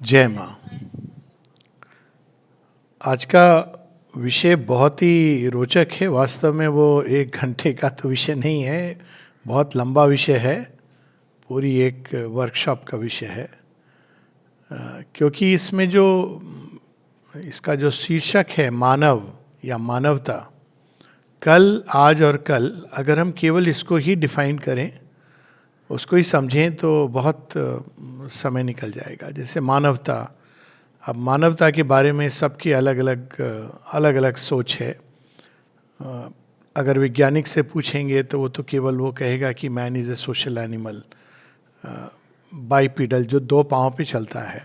जय माँ। आज का विषय बहुत ही रोचक है। वास्तव में वो 1 घंटे का तो विषय नहीं है, बहुत लंबा विषय है, पूरी एक वर्कशॉप का विषय है। क्योंकि इसमें जो इसका जो शीर्षक है मानव या मानवता, कल आज और कल, अगर हम केवल इसको ही डिफाइन करें, उसको ही समझें तो बहुत समय निकल जाएगा। जैसे मानवता, अब मानवता के बारे में सबकी अलग अलग सोच है। अगर वैज्ञानिक से पूछेंगे तो वो तो केवल वो कहेगा कि man is a social animal, bipedal, जो 2 पाँव पे चलता है।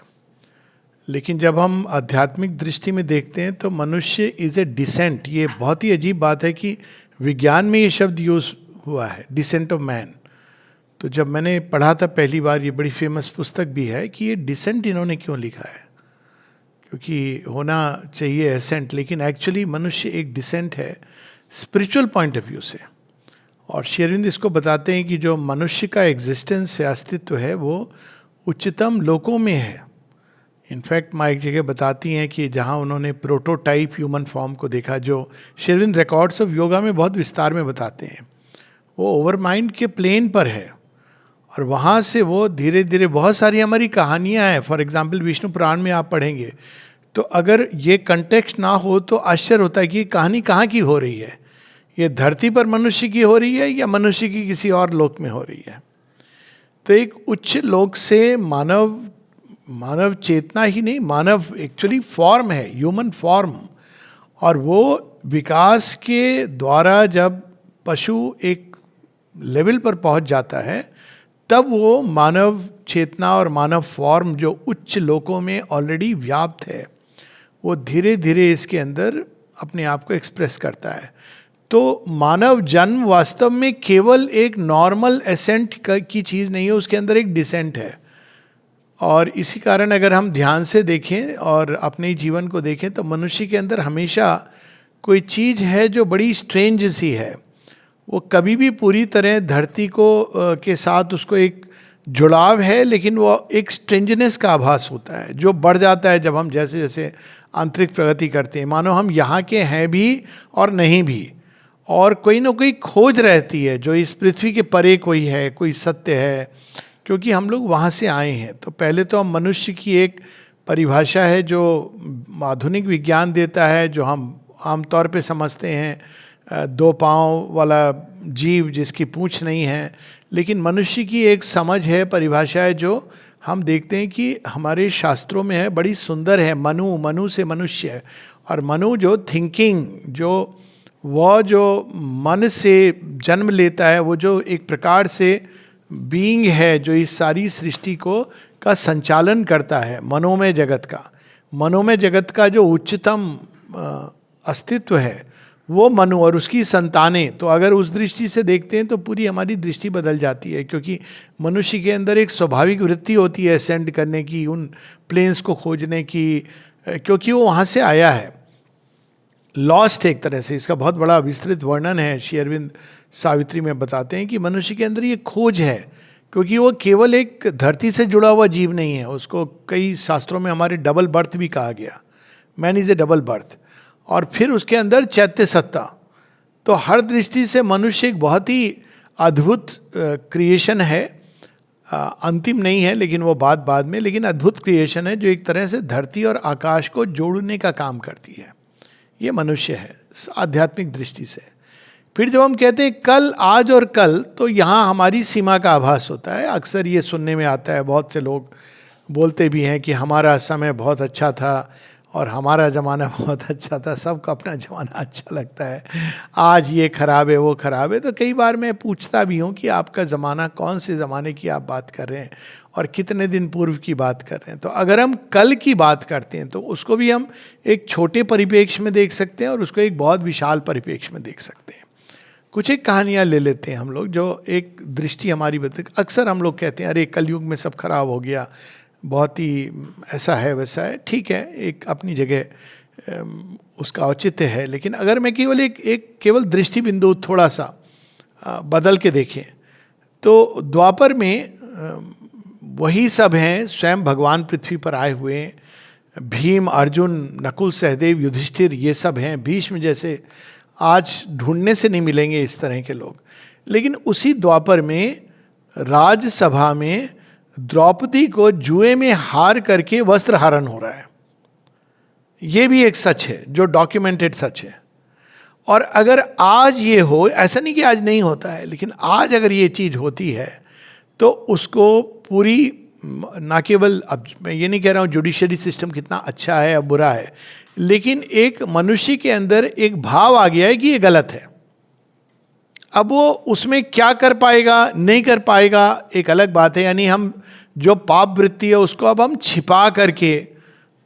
लेकिन जब हम आध्यात्मिक दृष्टि में देखते हैं तो मनुष्य इज़ ए डिसेंट। ये बहुत ही अजीब बात है कि विज्ञान में ये शब्द यूज हुआ है, डिसेंट ऑफ मैन। तो जब मैंने पढ़ा था पहली बार, ये बड़ी फेमस पुस्तक भी है, कि ये डिसेंट इन्होंने क्यों लिखा है, क्योंकि होना चाहिए एसेंट, लेकिन एक्चुअली मनुष्य एक डिसेंट है स्पिरिचुअल पॉइंट ऑफ व्यू से। और श्री अरविंद इसको बताते हैं कि जो मनुष्य का एग्जिस्टेंस है, अस्तित्व है, वो उच्चतम लोकों में है। इनफैक्ट माँ एक जगह बताती हैं कि जहाँ उन्होंने प्रोटोटाइप ह्यूमन फॉर्म को देखा, जो श्री अरविंद रिकॉर्ड्स ऑफ योगा में बहुत विस्तार में बताते हैं, वो ओवर माइंड के प्लेन पर है। और वहाँ से वो धीरे धीरे, बहुत सारी हमारी कहानियाँ हैं। फॉर एग्जाम्पल विष्णु पुराण में आप पढ़ेंगे तो अगर ये कंटेक्स्ट ना हो तो आश्चर्य होता है कि कहानी कहाँ की हो रही है, ये धरती पर मनुष्य की हो रही है या मनुष्य की किसी और लोक में हो रही है। तो एक उच्च लोक से मानव चेतना ही नहीं, मानव एक्चुअली फॉर्म है, ह्यूमन फॉर्म। और वो विकास के द्वारा जब पशु एक लेवल पर पहुंच जाता है, तब वो मानव चेतना और मानव फॉर्म जो उच्च लोकों में ऑलरेडी व्याप्त है, वो धीरे धीरे इसके अंदर अपने आप को एक्सप्रेस करता है। तो मानव जन्म वास्तव में केवल एक नॉर्मल एसेंट की चीज़ नहीं है, उसके अंदर एक डिसेंट है। और इसी कारण अगर हम ध्यान से देखें और अपने जीवन को देखें तो मनुष्य के अंदर हमेशा कोई चीज़ है जो बड़ी स्ट्रेंज सी है। वो कभी भी पूरी तरह धरती को के साथ उसको एक जुड़ाव है, लेकिन वो एक स्ट्रेंजनेस का आभास होता है जो बढ़ जाता है जब हम जैसे जैसे आंतरिक प्रगति करते हैं। मानो हम यहाँ के हैं भी और नहीं भी, और कोई ना कोई खोज रहती है जो इस पृथ्वी के परे कोई है, कोई सत्य है, क्योंकि हम लोग वहाँ से आए हैं। तो पहले तो हम मनुष्य की एक परिभाषा है जो आधुनिक विज्ञान देता है, जो हम आमतौर पे समझते हैं 2 पाँव वाला जीव जिसकी पूंछ नहीं है। लेकिन मनुष्य की एक समझ है, परिभाषा है, जो हम देखते हैं कि हमारे शास्त्रों में है, बड़ी सुंदर है। मनु से मनुष्य है। और मनु जो थिंकिंग, जो मन से जन्म लेता है, वो जो एक प्रकार से बीइंग है जो इस सारी सृष्टि का संचालन करता है, मनोमय जगत का जो उच्चतम अस्तित्व है वो मनु और उसकी संतानें। तो अगर उस दृष्टि से देखते हैं तो पूरी हमारी दृष्टि बदल जाती है, क्योंकि मनुष्य के अंदर एक स्वाभाविक वृत्ति होती है असेंड करने की, उन प्लेन्स को खोजने की, क्योंकि वो वहाँ से आया है। लॉस्ट एक तरह से, इसका बहुत बड़ा विस्तृत वर्णन है, श्री अरविंद सावित्री में बताते हैं कि मनुष्य के अंदर ये खोज है, क्योंकि वो केवल एक धरती से जुड़ा हुआ जीव नहीं है। उसको कई शास्त्रों में हमारे डबल बर्थ भी कहा गया, man is A double birth. और फिर उसके अंदर चैत्य सत्ता। तो हर दृष्टि से मनुष्य एक बहुत ही अद्भुत क्रिएशन है। अंतिम नहीं है, लेकिन वो बाद में, लेकिन अद्भुत क्रिएशन है जो एक तरह से धरती और आकाश को जोड़ने का काम करती है। ये मनुष्य है आध्यात्मिक दृष्टि से। फिर जब हम कहते हैं कल, आज और कल, तो यहाँ हमारी सीमा का आभास होता है। अक्सर ये सुनने में आता है, बहुत से लोग बोलते भी हैं कि हमारा समय बहुत अच्छा था और हमारा ज़माना बहुत अच्छा था। सबको अपना ज़माना अच्छा लगता है, आज ये खराब है वो खराब है। तो कई बार मैं पूछता भी हूँ कि आपका ज़माना, कौन से ज़माने की आप बात कर रहे हैं और कितने दिन पूर्व की बात कर रहे हैं। तो अगर हम कल की बात करते हैं तो उसको भी हम एक छोटे परिप्रेक्ष्य में देख सकते हैं और उसको एक बहुत विशाल परिप्रेक्ष्य में देख सकते हैं। कुछ एक कहानियाँ ले लेते हैं हम लोग जो एक दृष्टि हमारी बता। अक्सर हम लोग कहते हैं अरे कलयुग में सब खराब हो गया, बहुत ही ऐसा है वैसा है। ठीक है, एक अपनी जगह उसका औचित्य है। लेकिन अगर मैं केवल दृष्टि बिंदु थोड़ा सा बदल के देखें तो द्वापर में वही सब हैं, स्वयं भगवान पृथ्वी पर आए हुए हैं। भीम, अर्जुन, नकुल, सहदेव, युधिष्ठिर, ये सब हैं। भीष्म जैसे आज ढूंढने से नहीं मिलेंगे इस तरह के लोग। लेकिन उसी द्वापर में राजसभा में द्रौपदी को जुए में हार करके वस्त्र हरण हो रहा है। ये भी एक सच है जो डॉक्यूमेंटेड सच है। और अगर आज ये हो, ऐसा नहीं कि आज नहीं होता है, लेकिन आज अगर ये चीज होती है तो उसको पूरी, ना केवल, अब मैं ये नहीं कह रहा हूँ जुडिशरी सिस्टम कितना अच्छा है या बुरा है, लेकिन एक मनुष्य के अंदर एक भाव आ गया है कि ये गलत है। अब वो उसमें क्या कर पाएगा नहीं कर पाएगा एक अलग बात है। यानी हम जो पाप वृत्ति है उसको अब हम छिपा करके,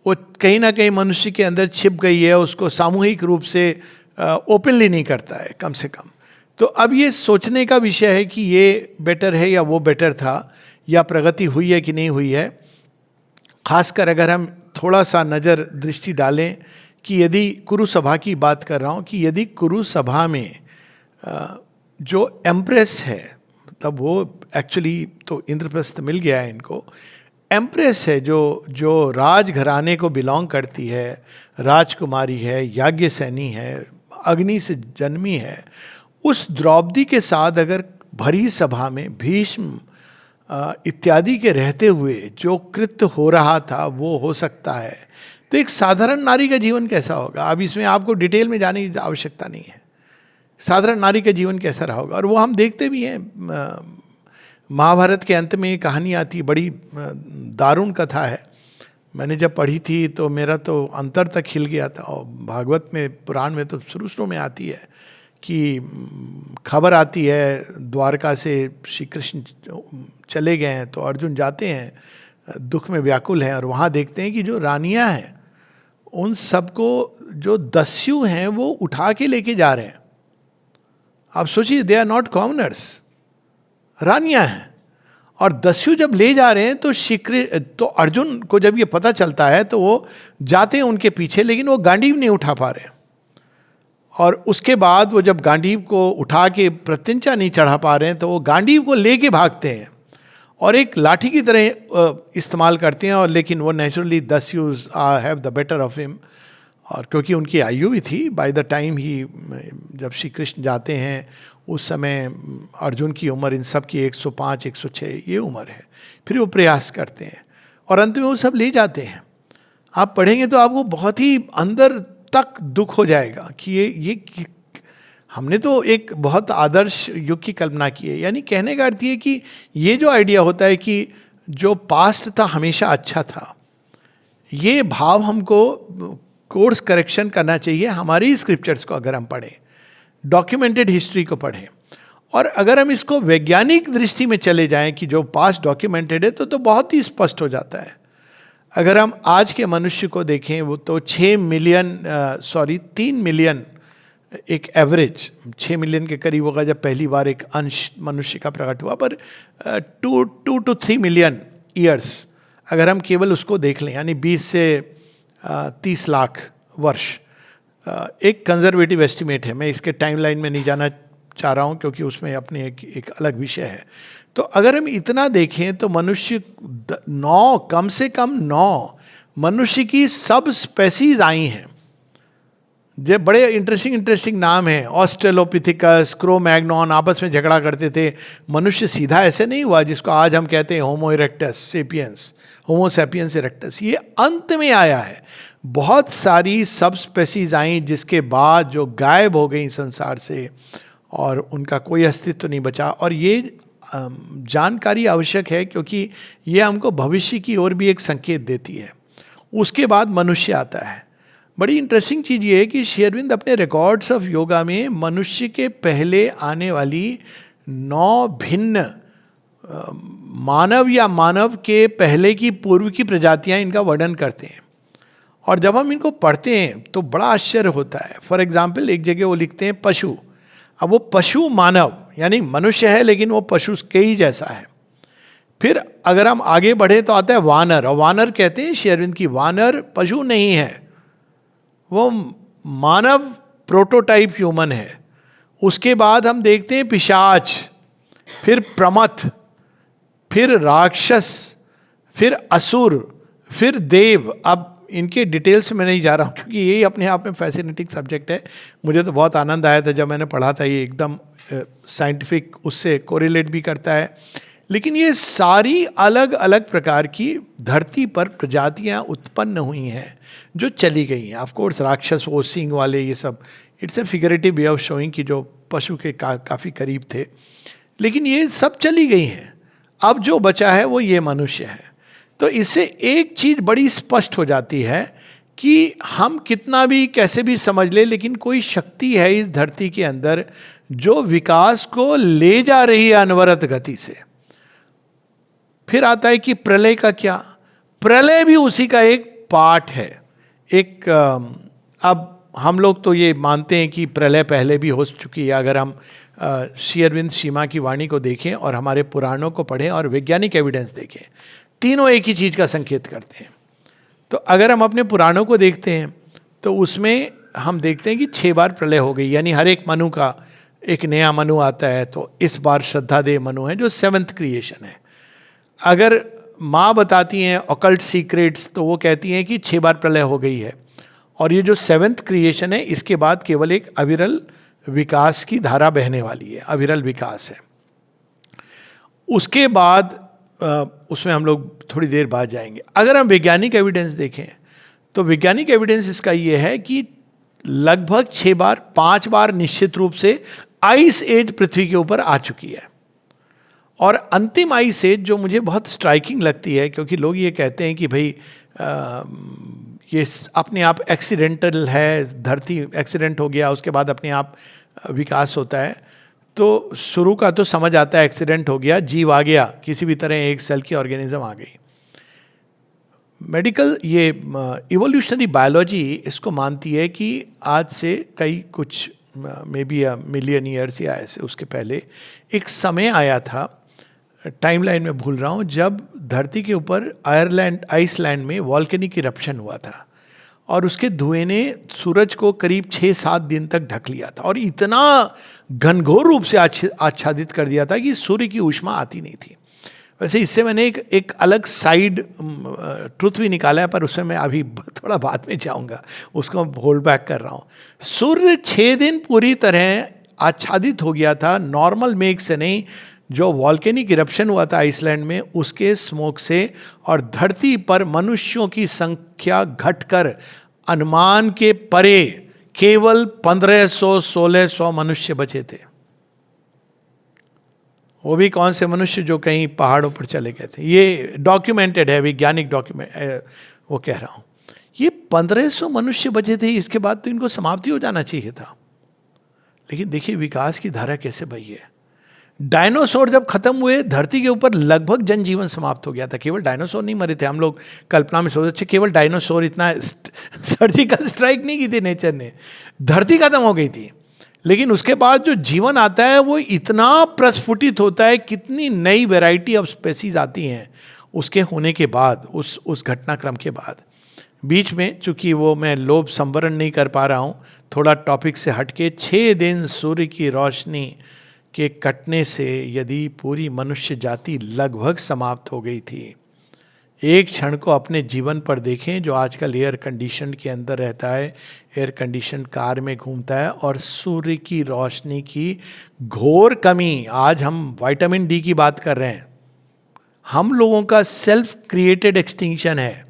वो कहीं ना कहीं मनुष्य के अंदर छिप गई है, उसको सामूहिक रूप से ओपनली नहीं करता है कम से कम। तो अब ये सोचने का विषय है कि ये बेटर है या वो बेटर था, या प्रगति हुई है कि नहीं हुई है। खासकर अगर हम थोड़ा सा नज़र दृष्टि डालें कि यदि कुरु सभा की बात कर रहा हूँ, कि यदि कुरु सभा में जो एम्प्रेस है, तब वो एक्चुअली तो इंद्रप्रस्थ मिल गया है इनको, एम्प्रेस है जो राजघराने को बिलोंग करती है, राजकुमारी है, याज्ञसेनी है, अग्नि से जन्मी है, उस द्रौपदी के साथ अगर भरी सभा में भीष्म इत्यादि के रहते हुए जो कृत्य हो रहा था वो हो सकता है, तो एक साधारण नारी का जीवन कैसा होगा। अब इसमें आपको डिटेल में जाने की आवश्यकता नहीं है, साधारण नारी का जीवन कैसा रहा होगा। और वो हम देखते भी हैं, महाभारत के अंत में कहानी आती, बड़ी दारुण कथा है। मैंने जब पढ़ी थी तो मेरा तो अंतर तक हिल गया था। और भागवत में, पुराण में तो शुरू में आती है कि खबर आती है द्वारका से श्री कृष्ण चले गए हैं, तो अर्जुन जाते हैं, दुख में व्याकुल हैं, और वहाँ देखते हैं कि जो रानियाँ हैं उन सबको जो दस्यु हैं वो उठा के लेके जा रहे हैं। आप सोचिए, दे आर नॉट कॉमनर्स, रानियाँ हैं, और दस्यु जब ले जा रहे हैं तो अर्जुन को जब ये पता चलता है तो वो जाते हैं उनके पीछे, लेकिन वो गांडीव नहीं उठा पा रहे हैं। और उसके बाद वो जब गांडीव को उठा के प्रत्यंचा नहीं चढ़ा पा रहे हैं तो वो गांडीव को लेके भागते हैं और एक लाठी की तरह इस्तेमाल करते हैं। और लेकिन वो नेचुरली दस्युज have the better of him, और क्योंकि उनकी आयु भी थी, बाय द टाइम ही, जब श्री कृष्ण जाते हैं उस समय अर्जुन की उम्र इन सब की 105 106 ये उम्र है। फिर वो प्रयास करते हैं और अंत में वो सब ले जाते हैं। आप पढ़ेंगे तो आपको बहुत ही अंदर तक दुख हो जाएगा कि ये हमने तो एक बहुत आदर्श युग की कल्पना की है। यानी कहने का अर्थ ये कि ये जो आइडिया होता है कि जो पास्ट था हमेशा अच्छा था, ये भाव हमको कोर्स करेक्शन करना चाहिए हमारी स्क्रिप्चर्स को अगर हम पढ़ें, डॉक्यूमेंटेड हिस्ट्री को पढ़ें। और अगर हम इसको वैज्ञानिक दृष्टि में चले जाएं कि जो पास्ट डॉक्यूमेंटेड है तो बहुत ही स्पष्ट हो जाता है। अगर हम आज के मनुष्य को देखें वो तो 3 मिलियन एक एवरेज 6 मिलियन के करीब होगा जब पहली बार एक अंश मनुष्य का प्रकट हुआ, पर 2 to 3 मिलियन ईयर्स अगर हम केवल उसको देख लें, यानी 20 से 30 लाख वर्ष एक कंजर्वेटिव एस्टिमेट है। मैं इसके टाइमलाइन में नहीं जाना चाह रहा हूँ क्योंकि उसमें अपने एक अलग विषय है। तो अगर हम इतना देखें तो मनुष्य 9 कम से कम 9 मनुष्य की सब स्पेसीज आई हैं। जो बड़े इंटरेस्टिंग नाम हैं, ऑस्ट्रेलोपिथिकस, क्रो-मैग्नॉन, आपस में झगड़ा करते थे। मनुष्य सीधा ऐसे नहीं हुआ जिसको आज हम कहते हैं होमो इरेक्टस सेपियंस, होमो सेपियंस इरेक्टस, ये अंत में आया है। बहुत सारी सब स्पेसीज आई जिसके बाद जो गायब हो गई संसार से और उनका कोई अस्तित्व नहीं बचा। और ये जानकारी आवश्यक है क्योंकि ये हमको भविष्य की ओर भी एक संकेत देती है। उसके बाद मनुष्य आता है। बड़ी इंटरेस्टिंग चीज़ ये है कि श्री अरविंद अपने रिकॉर्ड्स ऑफ योगा में मनुष्य के पहले आने वाली 9 भिन्न मानव या मानव के पहले की पूर्व की प्रजातियां इनका वर्णन करते हैं। और जब हम इनको पढ़ते हैं तो बड़ा आश्चर्य होता है। फॉर एग्जाम्पल एक जगह वो लिखते हैं पशु। अब वो पशु मानव यानी मनुष्य है लेकिन वो पशु के ही जैसा है। फिर अगर हम आगे बढ़े तो आता है वानर, और वानर कहते हैं श्री अरविंद की वानर पशु नहीं है, वो मानव प्रोटोटाइप ह्यूमन है। उसके बाद हम देखते हैं पिशाच, फिर प्रमथ, फिर राक्षस, फिर असुर, फिर देव। अब इनके डिटेल्स में नहीं जा रहा हूँ क्योंकि यही अपने आप में फैसिनेटिंग सब्जेक्ट है। मुझे तो बहुत आनंद आया था जब मैंने पढ़ा था, ये एकदम साइंटिफिक उससे कोरिलेट भी करता है। लेकिन ये सारी अलग अलग प्रकार की धरती पर प्रजातियां उत्पन्न हुई हैं जो चली गई हैं। ऑफ कोर्स राक्षस, वो सींग वाले, ये सब it's a figurative way of showing कि जो पशु के काफ़ी करीब थे, लेकिन ये सब चली गई हैं। अब जो बचा है वो ये मनुष्य है। तो इससे एक चीज बड़ी स्पष्ट हो जाती है कि हम कितना भी कैसे भी समझ ले, लेकिन कोई शक्ति है इस धरती के अंदर जो विकास को ले जा रही है अनवरत गति से। फिर आता है कि प्रलय का क्या? प्रलय भी उसी का एक पार्ट है। अब हम लोग तो ये मानते हैं कि प्रलय पहले भी हो चुकी है। अगर हम श्री अरविंद सीमा की वाणी को देखें और हमारे पुराणों को पढ़ें और वैज्ञानिक एविडेंस देखें, तीनों एक ही चीज का संकेत करते हैं। तो अगर हम अपने पुराणों को देखते हैं तो उसमें हम देखते हैं कि 6 बार प्रलय हो गई, यानी हर एक मनु का एक नया मनु आता है। तो इस बार श्रद्धा देव मनु है जो 7th क्रिएशन है। अगर माँ बताती हैं ऑकल्ट सीक्रेट्स तो वो कहती हैं कि 6 बार प्रलय हो गई है, और ये जो 7th क्रिएशन है इसके बाद केवल एक अविरल विकास की धारा बहने वाली है, अविरल विकास है। उसके बाद उसमें हम लोग थोड़ी देर बाद जाएंगे। अगर हम वैज्ञानिक एविडेंस देखें तो वैज्ञानिक एविडेंस इसका ये है कि लगभग 6 बार, 5 बार निश्चित रूप से आइस एज पृथ्वी के ऊपर आ चुकी है। और अंतिम आइस एज जो मुझे बहुत स्ट्राइकिंग लगती है, क्योंकि लोग ये कहते हैं कि भाई ये अपने आप एक्सीडेंटल है, धरती एक्सीडेंट हो गया उसके बाद अपने आप विकास होता है। तो शुरू का तो समझ आता है, एक्सीडेंट हो गया, जीव आ गया, किसी भी तरह एक सेल की ऑर्गेनिज्म आ गई। मेडिकल ये इवोल्यूशनरी बायोलॉजी इसको मानती है कि आज से कुछ मे बी मिलियन ईयर्स या ऐसे उसके पहले एक समय आया था, टाइमलाइन में भूल रहा हूँ, जब धरती के ऊपर आइसलैंड में वॉल्केनिक इरप्शन हुआ था और उसके धुएं ने सूरज को करीब 6-7 दिन तक ढक लिया था और इतना घनघोर रूप से आच्छादित कर दिया था कि सूर्य की ऊष्मा आती नहीं थी। वैसे इससे मैंने एक अलग साइड ट्रुथ भी निकाला है, पर उसमें मैं अभी थोड़ा बाद में जाऊंगा, उसको होल्ड बैक कर रहा हूँ। सूर्य 6 दिन पूरी तरह आच्छादित हो गया था, नॉर्मल मेघ से नहीं, जो वॉल्केनिक इरप्शन हुआ था आइसलैंड में उसके स्मोक से, और धरती पर मनुष्यों की संख्या घटकर अनुमान के परे केवल 1500-1600 मनुष्य बचे थे। वो भी कौन से मनुष्य? जो कहीं पहाड़ों पर चले गए थे। ये डॉक्यूमेंटेड है, वैज्ञानिक डॉक्यूमेंट वो कह रहा हूँ। ये 1500 मनुष्य बचे थे, इसके बाद तो इनको समाप्ति हो जाना चाहिए था। लेकिन देखिए विकास की धारा कैसे बही है। डायनासोर जब खत्म हुए, धरती के ऊपर लगभग जनजीवन समाप्त हो गया था। केवल डायनासोर नहीं मरे थे, हम लोग कल्पना में सोचते केवल डायनासोर, इतना सर्जिकल स्ट्राइक नहीं की थी नेचर ने, धरती खत्म हो गई थी। लेकिन उसके बाद जो जीवन आता है वो इतना प्रस्फुटित होता है, कितनी नई वैरायटी ऑफ स्पेसीज आती हैं उसके होने के बाद, उस घटनाक्रम के बाद। बीच में चूंकि वो मैं लोभ संवरण नहीं कर पा रहा हूँ, थोड़ा टॉपिक से हटके, 6 दिन सूर्य की रोशनी के कटने से यदि पूरी मनुष्य जाति लगभग समाप्त हो गई थी। एक क्षण को अपने जीवन पर देखें, जो आजकल एयर कंडीशन के अंदर रहता है, एयर कंडीशन कार में घूमता है, और सूर्य की रोशनी की घोर कमी। आज हम विटामिन डी की बात कर रहे हैं, हम लोगों का सेल्फ क्रिएटेड एक्सटिंक्शन है।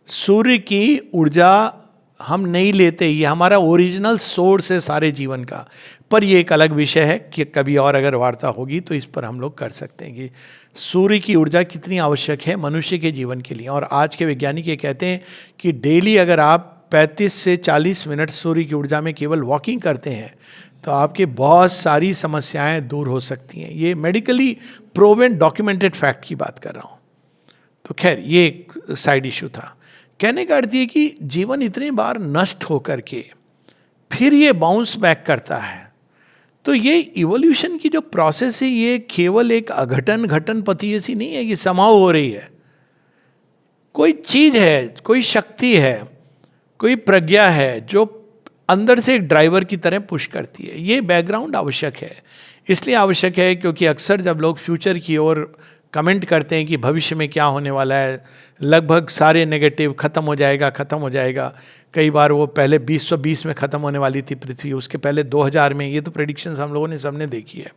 सूर्य की ऊर्जा हम नहीं लेते, ये हमारा ओरिजिनल सोर्स है सारे जीवन का। पर ये एक अलग विषय है कि कभी और अगर वार्ता होगी तो इस पर हम लोग कर सकते हैं कि सूर्य की ऊर्जा कितनी आवश्यक है मनुष्य के जीवन के लिए। और आज के वैज्ञानिक ये कहते हैं कि डेली अगर आप 35 से 40 मिनट सूर्य की ऊर्जा में केवल वॉकिंग करते हैं तो आपके बहुत सारी समस्याएं दूर हो सकती हैं। ये मेडिकली प्रूवन डॉक्यूमेंटेड फैक्ट की बात कर रहा हूँ। तो खैर ये एक साइड इशू था। कहने का अर्थ ये कि जीवन इतनी बार नष्ट होकर के फिर ये बाउंस बैक करता है। तो ये इवोल्यूशन की जो प्रोसेस है, ये केवल एक घटन पति ऐसी नहीं है कि समाव हो रही है। कोई चीज है, कोई शक्ति है, कोई प्रज्ञा है जो अंदर से एक ड्राइवर की तरह पुश करती है। ये बैकग्राउंड आवश्यक है। इसलिए आवश्यक है क्योंकि अक्सर जब लोग फ्यूचर की ओर कमेंट करते हैं कि भविष्य में क्या होने वाला है, लगभग सारे नेगेटिव खत्म हो जाएगा। कई बार वो पहले 2020 में ख़त्म होने वाली थी पृथ्वी, उसके पहले 2000 में, ये तो प्रेडिक्शंस हम लोगों ने सबने देखी है।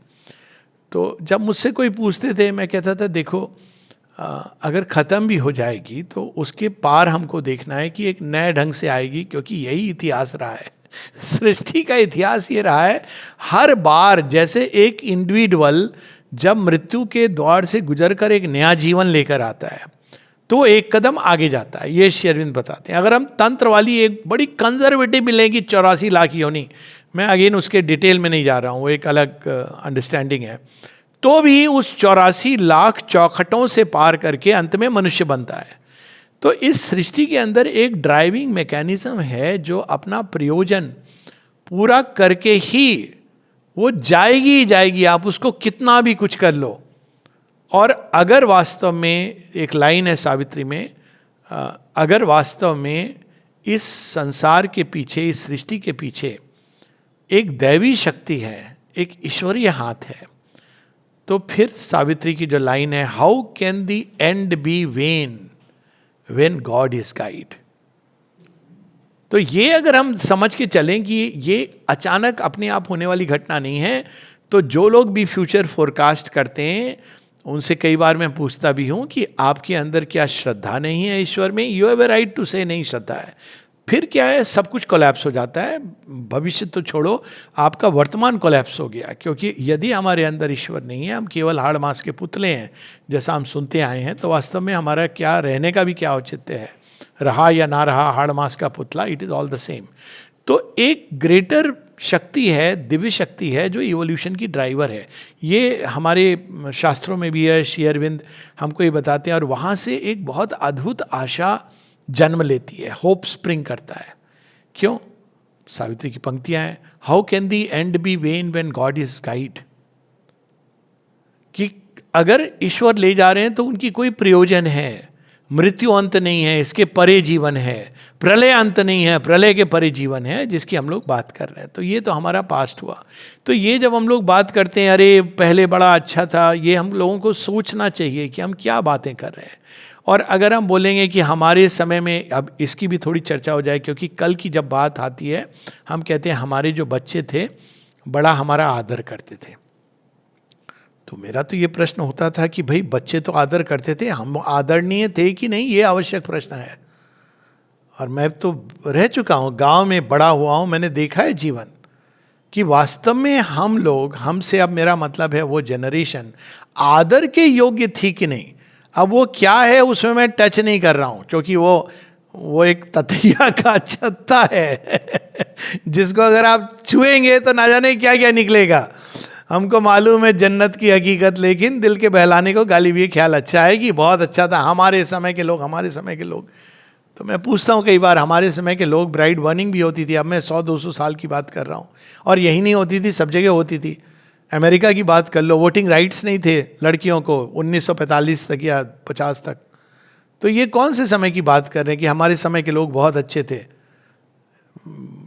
तो जब मुझसे कोई पूछते थे, मैं कहता था देखो अगर ख़त्म भी हो जाएगी तो उसके पार हमको देखना है कि एक नए ढंग से आएगी, क्योंकि यही इतिहास रहा है। सृष्टि का इतिहास ये रहा है, हर बार जैसे एक इंडिविजुअल जब मृत्यु के द्वार से गुजर कर एक नया जीवन लेकर आता है तो एक कदम आगे जाता है। ये श्री अरविंद बताते हैं। अगर हम तंत्र वाली एक बड़ी कंजर्वेटिव मिलेगी 84 लाख योनि, मैं अगेन उसके डिटेल में नहीं जा रहा हूँ, वो एक अलग अंडरस्टैंडिंग है, तो भी उस 84 लाख चौखटों से पार करके अंत में मनुष्य बनता है। तो इस सृष्टि के अंदर एक ड्राइविंग मैकेनिज्म है जो अपना प्रयोजन पूरा करके ही वो जाएगी ही जाएगी, आप उसको कितना भी कुछ कर लो। और अगर वास्तव में, एक लाइन है सावित्री में, अगर वास्तव में इस संसार के पीछे, इस सृष्टि के पीछे एक दैवी शक्ति है, एक ईश्वरीय हाथ है, तो फिर सावित्री की जो लाइन है, how can the end be when God is guide. तो ये अगर हम समझ के चलें कि ये अचानक अपने आप होने वाली घटना नहीं है, तो जो लोग भी फ्यूचर फोरकास्ट करते हैं उनसे कई बार मैं पूछता भी हूँ कि आपके अंदर क्या श्रद्धा नहीं है ईश्वर में? You have a right to say नहीं श्रद्धा है। फिर क्या है, सब कुछ कोलैप्स हो जाता है। भविष्य तो छोड़ो, आपका वर्तमान कोलैप्स हो गया, क्योंकि यदि हमारे अंदर ईश्वर नहीं है, हम केवल हाड़ मांस के पुतले हैं जैसा हम सुनते आए हैं, तो वास्तव में हमारा क्या रहने का भी क्या औचित्य है? रहा या ना रहा हाड़ मांस का पुतला, it is all the same. तो एक ग्रेटर शक्ति है, दिव्य शक्ति है जो इवोल्यूशन की ड्राइवर है। ये हमारे शास्त्रों में भी है, श्री अरविंद हमको ये बताते हैं, और वहाँ से एक बहुत अद्भुत आशा जन्म लेती है, होप स्प्रिंग करता है। क्यों? सावित्री की पंक्तियां हैं, how can the end be vain when God is guide. कि अगर ईश्वर ले जा रहे हैं तो उनकी कोई प्रयोजन है। मृत्यु अंत नहीं है, इसके परे जीवन है। प्रलय अंत नहीं है, प्रलय के परे जीवन है, जिसकी हम लोग बात कर रहे हैं। तो ये तो हमारा पास्ट हुआ। तो ये जब हम लोग बात करते हैं, अरे पहले बड़ा अच्छा था, ये हम लोगों को सोचना चाहिए कि हम क्या बातें कर रहे हैं। और अगर हम बोलेंगे कि हमारे समय में, अब इसकी भी थोड़ी चर्चा हो जाए, क्योंकि कल की जब बात आती है, हम कहते हैं हमारे जो बच्चे थे बड़ा हमारा आदर करते थे। तो मेरा तो ये प्रश्न होता था कि भाई बच्चे तो आदर करते थे, हम आदरणीय थे कि नहीं, ये आवश्यक प्रश्न है। और मैं तो रह चुका हूँ, गांव में बड़ा हुआ हूँ, मैंने देखा है जीवन कि वास्तव में हम लोग, हमसे अब मेरा मतलब है वो जनरेशन आदर के योग्य थी कि नहीं। अब वो क्या है उसमें मैं टच नहीं कर रहा हूँ, क्योंकि वो एक ततैया का छत्ता है जिसको अगर आप छुएंगे तो ना जाने क्या क्या निकलेगा। हमको मालूम है जन्नत की हकीकत, लेकिन दिल के बहलाने को गालिब ये ख्याल अच्छा है कि बहुत अच्छा था हमारे समय के लोग, हमारे समय के लोग। तो मैं पूछता हूँ कई बार, हमारे समय के लोग, ब्राइड बर्निंग भी होती थी, अब मैं 100-200 साल की बात कर रहा हूँ, और यही नहीं होती थी, सब जगह होती थी। अमेरिका की बात कर लो, वोटिंग राइट्स नहीं थे लड़कियों को 1945 तक या 50 तक। तो ये कौन से समय की बात कर रहे हैं कि हमारे समय के लोग बहुत अच्छे थे?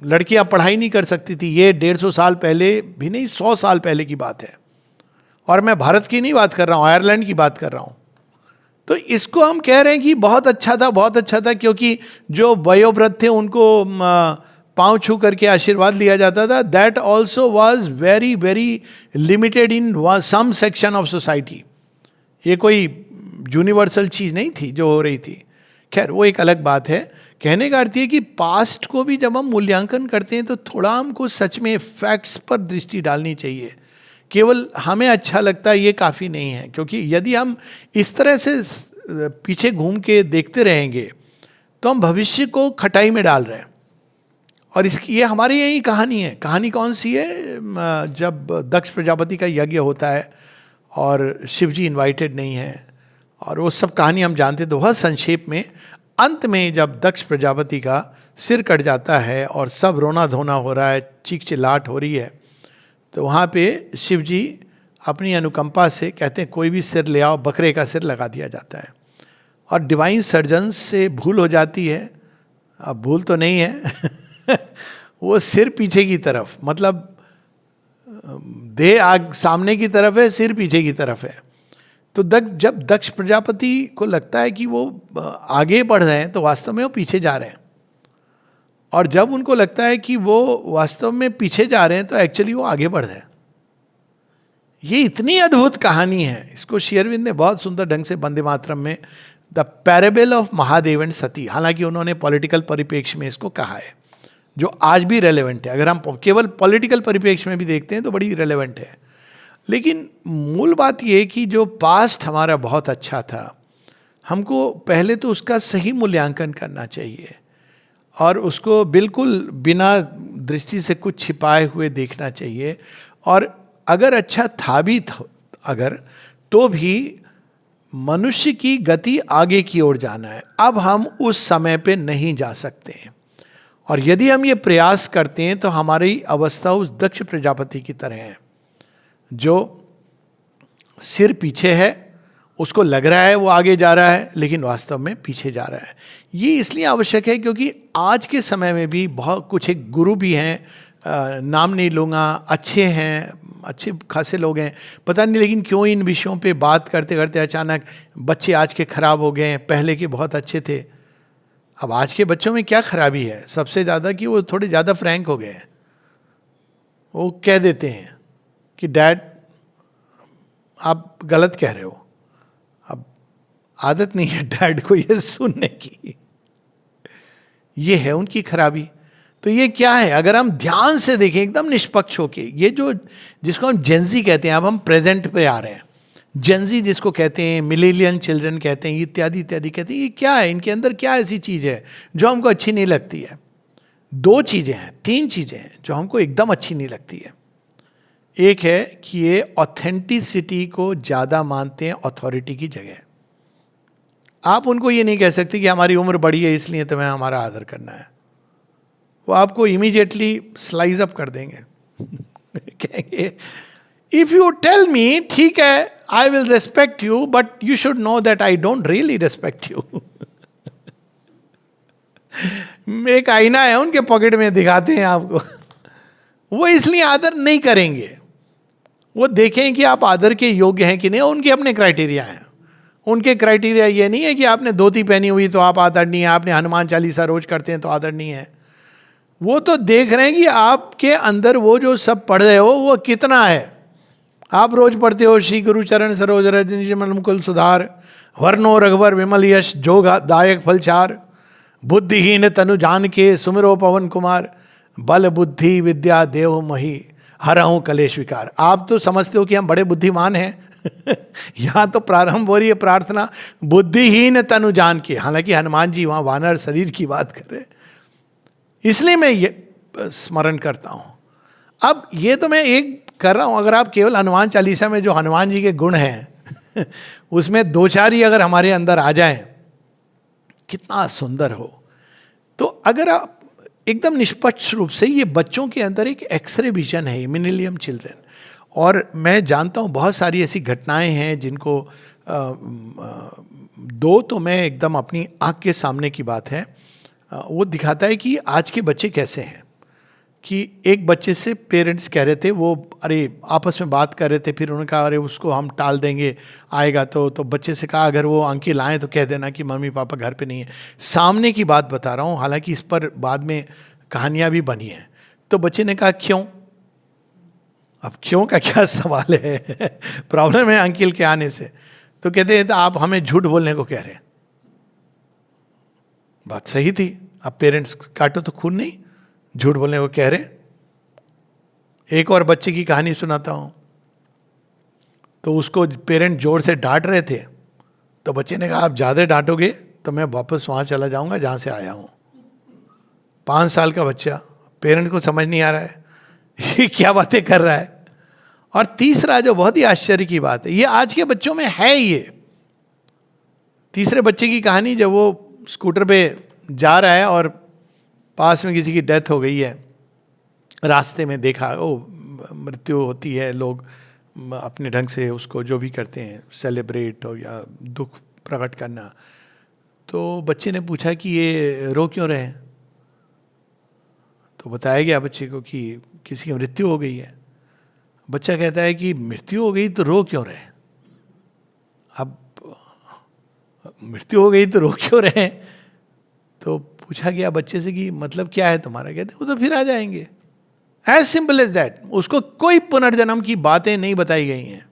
लड़कियां पढ़ाई नहीं कर सकती थी, ये 150 साल पहले भी नहीं, 100 साल पहले की बात है। और मैं भारत की नहीं बात कर रहा हूँ, आयरलैंड की बात कर रहा हूँ। तो इसको हम कह रहे हैं कि बहुत अच्छा था, बहुत अच्छा था, क्योंकि जो वयोवृद्ध थे उनको पाँव छू करके आशीर्वाद लिया जाता था। That also was very very limited in some section of society. ये कोई यूनिवर्सल चीज़ नहीं थी जो हो रही थी। खैर वो एक अलग बात है। कहने का अर्थ ये कि पास्ट को भी जब हम मूल्यांकन करते हैं तो थोड़ा हमको सच में फैक्ट्स पर दृष्टि डालनी चाहिए। केवल हमें अच्छा लगता है ये काफ़ी नहीं है, क्योंकि यदि हम इस तरह से पीछे घूम के देखते रहेंगे तो हम भविष्य को खटाई में डाल रहे हैं। और इसकी ये हमारी यही कहानी है। कहानी कौन सी है? जब दक्ष प्रजापति का यज्ञ होता है और शिव जी इन्वाइटेड नहीं है, और वो सब कहानी हम जानते, तो वह संक्षेप में अंत में जब दक्ष प्रजापति का सिर कट जाता है और सब रोना धोना हो रहा है, चीख चिल्लाहट हो रही है, तो वहाँ पे शिव जी अपनी अनुकंपा से कहते हैं कोई भी सिर ले आओ, बकरे का सिर लगा दिया जाता है। और डिवाइन सर्जन्स से भूल हो जाती है, अब भूल तो नहीं है वो सिर पीछे की तरफ, मतलब देह आग सामने की तरफ है, सिर पीछे की तरफ है। तो जब दक्ष प्रजापति को लगता है कि वो आगे बढ़ रहे हैं तो वास्तव में वो पीछे जा रहे हैं, और जब उनको लगता है कि वो वास्तव में पीछे जा रहे हैं तो एक्चुअली वो आगे बढ़ रहे हैं। ये इतनी अद्भुत कहानी है, इसको श्री अरविंद ने बहुत सुंदर ढंग से वंदे मातरम में the parable of Mahadev and Sati, हालांकि उन्होंने पॉलिटिकल परिप्रेक्ष्य में इसको कहा है, जो आज भी रेलेवेंट है। अगर हम केवल पॉलिटिकल परिप्रेक्ष्य में भी देखते हैं तो बड़ी रेलेवेंट है। लेकिन मूल बात यह कि जो पास्ट हमारा बहुत अच्छा था, हमको पहले तो उसका सही मूल्यांकन करना चाहिए और उसको बिल्कुल बिना दृष्टि से कुछ छिपाए हुए देखना चाहिए। और अगर अच्छा था भी अगर, तो भी मनुष्य की गति आगे की ओर जाना है। अब हम उस समय पे नहीं जा सकते हैं, और यदि हम ये प्रयास करते हैं तो हमारी अवस्था उस दक्ष प्रजापति की तरह है, जो सिर पीछे है, उसको लग रहा है वो आगे जा रहा है लेकिन वास्तव में पीछे जा रहा है। ये इसलिए आवश्यक है क्योंकि आज के समय में भी बहुत कुछ एक गुरु भी हैं, नाम नहीं लूँगा, अच्छे हैं, अच्छे खासे लोग हैं, पता नहीं लेकिन क्यों इन विषयों पे बात करते करते अचानक बच्चे आज के खराब हो गए हैं, पहले के बहुत अच्छे थे। अब आज के बच्चों में क्या खराबी है? सबसे ज़्यादा कि वो थोड़े ज़्यादा फ्रैंक हो गए हैं। वो कह देते हैं कि डैड आप गलत कह रहे हो। अब आदत नहीं है डैड को ये सुनने की, ये है उनकी खराबी। तो ये क्या है? अगर हम ध्यान से देखें एकदम निष्पक्ष होके, ये जो जिसको हम जेंजी कहते हैं, अब हम प्रेजेंट पे आ रहे हैं, जेंजी जिसको कहते हैं, मिलेनियल चिल्ड्रन कहते हैं, इत्यादि इत्यादि कहते हैं, ये क्या है? इनके अंदर क्या ऐसी चीज़ है जो हमको अच्छी नहीं लगती है? दो चीज़ें हैं, तीन चीज़ें हैं जो हमको एकदम अच्छी नहीं लगती है। एक है कि ये ऑथेंटिसिटी को ज़्यादा मानते हैं अथॉरिटी की जगह। आप उनको ये नहीं कह सकते कि हमारी उम्र बड़ी है इसलिए तुम्हें हमारा आदर करना है। वो आपको इमीडिएटली स्लाइस अप कर देंगे कहेंगे इफ यू टेल मी ठीक है I will respect you, but you should know that I don't really respect you. एक आईना है उनके पॉकेट में, दिखाते हैं आपको। वो इसलिए आदर नहीं करेंगे, वो देखें कि आप आदर के योग्य हैं कि नहीं। उनके अपने क्राइटेरिया हैं। उनके क्राइटेरिया ये नहीं है कि आपने धोती पहनी हुई तो आप आदरणीय है, आपने हनुमान चालीसा रोज करते हैं तो आदरणीय है। वो तो देख रहे हैं कि आपके अंदर वो जो सब पढ़ रहे हो वो कितना है। आप रोज पढ़ते हो श्री गुरु चरण सरोज रजनी मुकुल सुधार, वर्णो रघुवर विमल यश जोग दायक फलचार, बुद्धिहीन तनु जान के सुमिरो पवन कुमार, बल बुद्धि विद्या देव मही हरहूँ कलेश विकार। आप तो समझते हो कि हम बड़े बुद्धिमान हैं। यहाँ तो प्रारंभ हो रही है प्रार्थना बुद्धिहीन तनु जान के, हालांकि हनुमान जी वहाँ वानर शरीर की बात कर रहे हैं, इसलिए मैं ये स्मरण करता हूँ। अब ये तो मैं एक कर रहा हूँ, अगर आप केवल हनुमान चालीसा में जो हनुमान जी के गुण हैं उसमें दो चार ही अगर हमारे अंदर आ जाएं, कितना सुंदर हो। तो अगर आप एकदम निष्पक्ष रूप से, ये बच्चों के अंदर एक एक्सरे विजन है, मिलेनियम चिल्ड्रन, और मैं जानता हूँ बहुत सारी ऐसी घटनाएं हैं जिनको दो तो मैं एकदम अपनी आँख के सामने की बात है, वो दिखाता है कि आज के बच्चे कैसे हैं। कि एक बच्चे से पेरेंट्स कह रहे थे, वो अरे आपस में बात कर रहे थे, फिर उन्होंने कहा अरे उसको हम टाल देंगे आएगा तो बच्चे से कहा अगर वो अंकिल आए तो कह देना कि मम्मी पापा घर पे नहीं है। सामने की बात बता रहा हूँ, हालांकि इस पर बाद में कहानियाँ भी बनी हैं। तो बच्चे ने कहा क्यों? अब क्यों का क्या सवाल है? प्रॉब्लम है अंकिल के आने से। तो कहते हैं तो आप हमें झूठ बोलने को कह रहे हैं। बात सही थी, अब पेरेंट्स काटो तो खून नहीं, झूठ बोलने को कह रहे। एक और बच्चे की कहानी सुनाता हूं। तो उसको पेरेंट जोर से डांट रहे थे, तो बच्चे ने कहा आप ज़्यादा डांटोगे तो मैं वापस वहाँ चला जाऊँगा जहाँ से आया हूँ। 5 साल का बच्चा, पेरेंट को समझ नहीं आ रहा है ये क्या बातें कर रहा है। और तीसरा जो बहुत ही आश्चर्य की बात है, ये आज के बच्चों में है। ये तीसरे बच्चे की कहानी, जब वो स्कूटर पे जा रहा है और पास में किसी की डेथ हो गई है, रास्ते में देखा, ओ मृत्यु होती है, लोग अपने ढंग से उसको जो भी करते हैं सेलिब्रेट हो या दुख प्रकट करना। तो बच्चे ने पूछा कि ये रो क्यों रहे हैं? तो बताया गया बच्चे को कि किसी की मृत्यु हो गई है। बच्चा कहता है कि मृत्यु हो गई तो रो क्यों रहे? अब मृत्यु हो गई तो रो क्यों रहे हैं? तो पूछा गया बच्चे से कि मतलब क्या है तुम्हारा? कहते वो तो फिर आ जाएंगे, एज सिंपल एज दैट। उसको कोई पुनर्जन्म की बातें नहीं बताई गई हैं।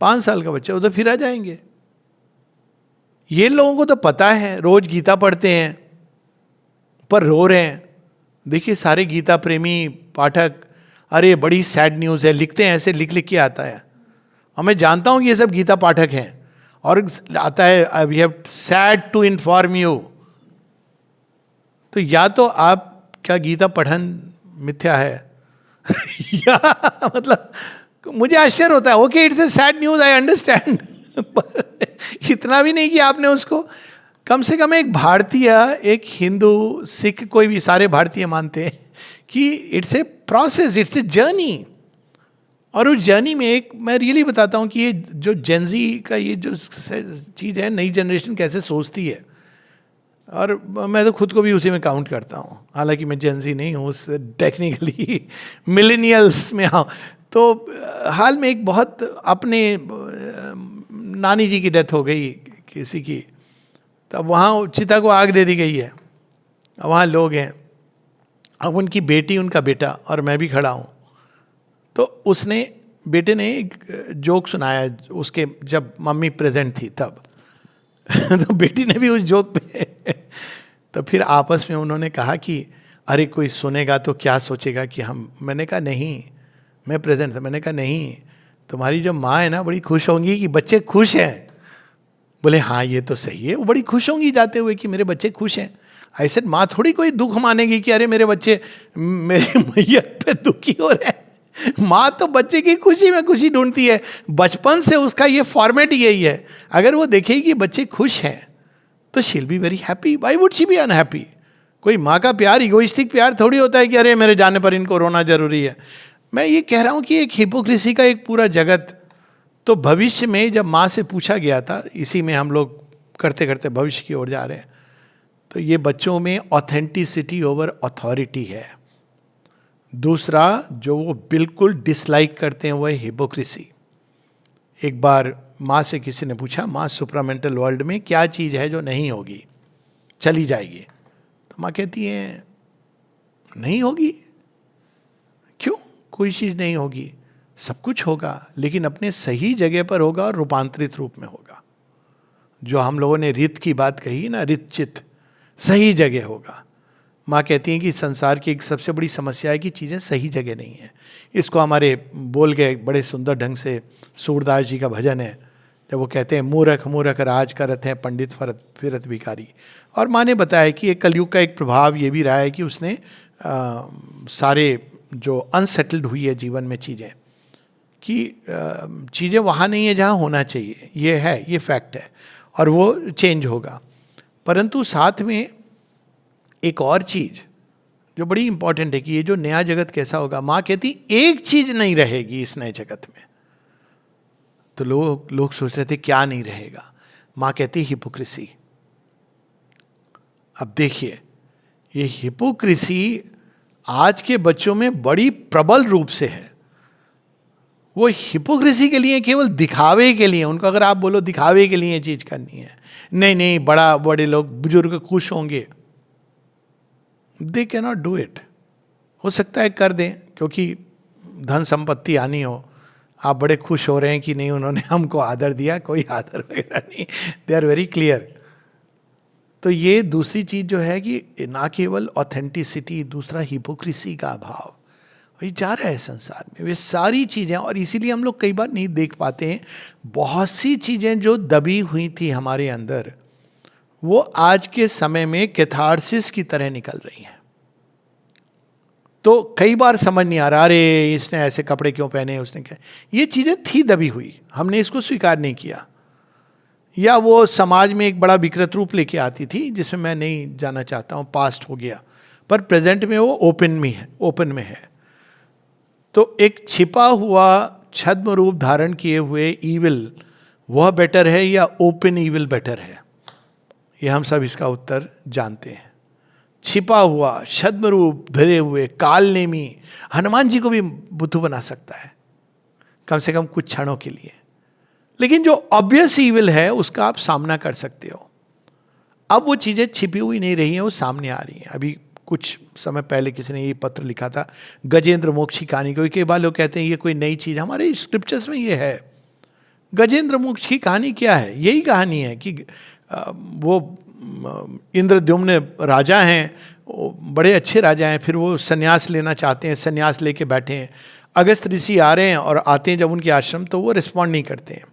5 साल का बच्चा, वो तो फिर आ जाएंगे। ये लोगों को तो पता है, रोज गीता पढ़ते हैं पर रो रहे हैं। देखिए सारे गीता प्रेमी पाठक, अरे बड़ी सैड न्यूज है लिखते हैं, ऐसे लिख लिख के आता है। और मैं जानता हूं कि ये सब गीता पाठक हैं, और आता है we have said to inform you. तो या तो आप क्या गीता पठन मिथ्या है या मतलब मुझे आश्चर्य होता है। Okay it's a sad news, I understand, इतना भी नहीं कि आपने उसको, कम से कम एक भारतीय, एक हिंदू, सिख, कोई भी, सारे भारतीय मानते हैं कि it's a process, it's a journey. और उस जर्नी में एक मैं रियली बताता हूँ कि ये जो जेनजी का ये जो चीज़ है, नई जनरेशन कैसे सोचती है, और मैं तो खुद को भी उसी में काउंट करता हूँ, हालांकि मैं जेनजी नहीं हूँ, उस टेक्निकली मिलेनियल्स में हाँ। तो हाल में एक बहुत, अपने नानी जी की डेथ हो गई किसी की, तब वहाँ चिता को आग दे दी गई है, वहाँ लोग हैं, अब उनकी बेटी, उनका बेटा और मैं भी खड़ा हूँ। तो उसने, बेटे ने एक जोक सुनाया उसके, जब मम्मी प्रेजेंट थी तब तो बेटी ने भी उस जोक पे तो फिर आपस में उन्होंने कहा कि अरे कोई सुनेगा तो क्या सोचेगा कि हम, मैंने कहा नहीं, मैं प्रेजेंट था, मैंने कहा नहीं, तुम्हारी जो माँ है ना बड़ी खुश होंगी कि बच्चे खुश हैं। बोले हाँ ये तो सही है, वो बड़ी खुश होंगी जाते हुए कि मेरे बच्चे खुश हैं। ऐसे माँ थोड़ी कोई दुख मानेगी कि अरे मेरे बच्चे मेरे मैयत पे दुखी हो रहे हैं। माँ तो बच्चे की खुशी में खुशी ढूंढती है, बचपन से उसका ये फॉर्मेट यही है। अगर वो देखेगी कि बच्चे खुश हैं तो she will be very happy, why would she be unhappy? कोई माँ का प्यार इगोइस्टिक प्यार थोड़ी होता है कि अरे मेरे जाने पर इनको रोना जरूरी है। मैं ये कह रहा हूँ कि एक हिपोक्रेसी का एक पूरा जगत। तो भविष्य में जब माँ से पूछा गया था, इसी में हम लोग करते करते भविष्य की ओर जा रहे हैं, तो ये बच्चों में ऑथेंटिसिटी ओवर अथॉरिटी है। दूसरा जो वो बिल्कुल डिसलाइक करते हैं वो है हिपोक्रेसी। एक बार माँ से किसी ने पूछा, माँ सुपरामेंटल वर्ल्ड में क्या चीज़ है जो नहीं होगी, चली जाएगी? तो माँ कहती है नहीं होगी। क्यों? कोई चीज़ नहीं होगी, सब कुछ होगा, लेकिन अपने सही जगह पर होगा और रूपांतरित रूप में होगा। जो हम लोगों ने रित की बात कही ना, रित चित, सही जगह होगा। माँ कहती हैं कि संसार की एक सबसे बड़ी समस्या है कि चीज़ें सही जगह नहीं है। इसको हमारे बोल गए बड़े सुंदर ढंग से, सूरदास जी का भजन है, जब वो कहते हैं मूर्ख मूर्ख राज करत हैं पंडित फरत फिरत भिखारी। और माँ ने बताया कि एक कलयुग का एक प्रभाव ये भी रहा है कि उसने सारे जो अनसेटल्ड हुई है जीवन में चीज़ें, कि चीज़ें वहाँ नहीं है जहाँ होना चाहिए, ये है, ये फैक्ट है, और वो चेंज होगा। परंतु साथ में एक और चीज़ जो बड़ी इंपॉर्टेंट है कि ये जो नया जगत कैसा होगा। माँ कहती एक चीज़ नहीं रहेगी इस नए जगत में। तो लोग सोच रहे थे क्या नहीं रहेगा? माँ कहती हिपोक्रेसी। अब देखिए ये हिपोक्रेसी आज के बच्चों में बड़ी प्रबल रूप से है। वो हिपोक्रेसी के लिए केवल दिखावे के लिए, उनको अगर आप बोलो दिखावे के लिए ये चीज़ करनी है, नहीं नहीं बड़े लोग बुजुर्ग खुश होंगे, they can not do it. हो सकता है कर दें क्योंकि धन संपत्ति आनी हो, आप बड़े खुश हो रहे हैं कि नहीं उन्होंने हमको आदर दिया, कोई आदर वगैरह नहीं, दे आर वेरी क्लियर। तो ये दूसरी चीज़ जो है कि ना केवल ऑथेंटिसिटी, दूसरा हिपोक्रेसी का अभाव वही जा रहा है संसार में। वे सारी चीज़ें, और इसीलिए हम लोग कई बार नहीं देख पाते हैं, बहुत सी चीज़ें जो दबी हुई थी हमारे अंदर, वो आज के समय में कैथारसिस की तरह निकल रही हैं। तो कई बार समझ नहीं आ रहा, अरे इसने ऐसे कपड़े क्यों पहने, उसने क्या, ये चीज़ें थी दबी हुई, हमने इसको स्वीकार नहीं किया, या वो समाज में एक बड़ा विकृत रूप लेके आती थी जिसमें मैं नहीं जाना चाहता हूँ, पास्ट हो गया, पर प्रेजेंट में वो ओपन में है। तो एक छिपा हुआ छद्म रूप धारण किए हुए ईविल, वह बेटर है या ओपन ईविल बेटर है? ये हम सब इसका उत्तर जानते हैं। छिपा हुआ छद्म रूप धरे हुए कालनेमी हनुमान जी को भी बुद्धू बना सकता है, कम से कम कुछ क्षणों के लिए। लेकिन जो ऑब्वियस ईविल है उसका आप सामना कर सकते हो। अब वो चीज़ें छिपी हुई नहीं रही हैं, वो सामने आ रही हैं। अभी कुछ समय पहले किसी ने ये पत्र लिखा था गजेंद्र मोक्ष की कहानी को। कई बार लोग कहते हैं ये कोई नई चीज़, हमारे स्क्रिप्चर्स में ये है। गजेंद्र मोक्ष की कहानी क्या है? यही कहानी है कि वो इंद्रद्युम्न राजा हैं, बड़े अच्छे राजा हैं, फिर वो संन्यास लेना चाहते हैं, संन्यास लेके बैठे हैं। अगस्त ऋषि आ रहे हैं और आते हैं जब उनके आश्रम, तो वो रिस्पॉन्ड नहीं करते हैं।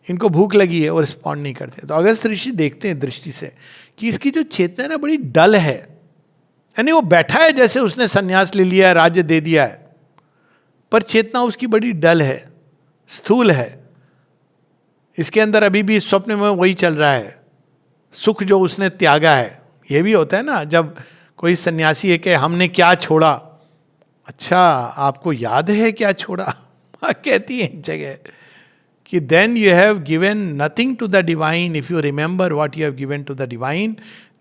इनको भूख लगी है, वो रिस्पॉन्ड नहीं करते। तो अगस्त ऋषि देखते हैं दृष्टि से कि इसकी जो चेतना है ना बड़ी डल है, यानी वो बैठा है जैसे उसने संन्यास ले लिया है, राज्य दे दिया है, पर चेतना उसकी बड़ी डल है, स्थूल है। इसके अंदर अभी भी स्वप्न में वही चल रहा है, सुख जो उसने त्यागा है। ये भी होता है ना, जब कोई सन्यासी है कि हमने क्या छोड़ा, अच्छा आपको याद है क्या छोड़ा? कहती है एक जगह कि then you have given nothing to the divine. If you remember what you have given to the divine,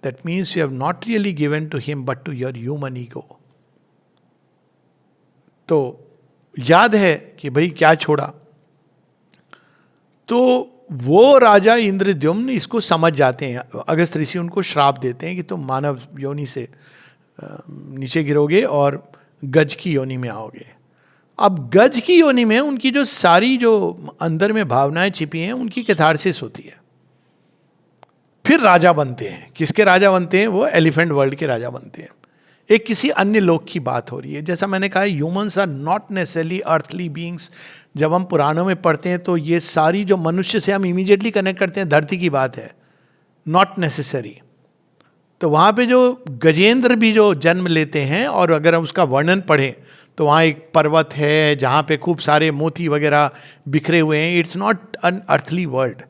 that means you have not really given to him but to your human ego. तो याद है कि भाई क्या छोड़ा। तो वो राजा इंद्रद्युम्न इसको समझ जाते हैं। अगस्त ऋषि उनको श्राप देते हैं कि तुम मानव योनि से नीचे गिरोगे और गज की योनि में आओगे। अब गज की योनि में उनकी जो सारी जो अंदर में भावनाएं छिपी हैं उनकी कैथारसिस होती है। फिर राजा बनते हैं। किसके राजा बनते हैं? वो एलिफेंट वर्ल्ड के राजा बनते हैं। एक किसी अन्य लोक की बात हो रही है। जैसा मैंने कहा, humans are not necessarily earthly beings. जब हम पुराणों में पढ़ते हैं तो ये सारी जो मनुष्य से हम इमीडिएटली कनेक्ट करते हैं, धरती की बात है, नॉट नेसेसरी। तो वहाँ पे जो गजेंद्र भी जो जन्म लेते हैं, और अगर हम उसका वर्णन पढ़ें तो वहाँ एक पर्वत है जहाँ पे खूब सारे मोती वगैरह बिखरे हुए हैं। It's not an earthly world.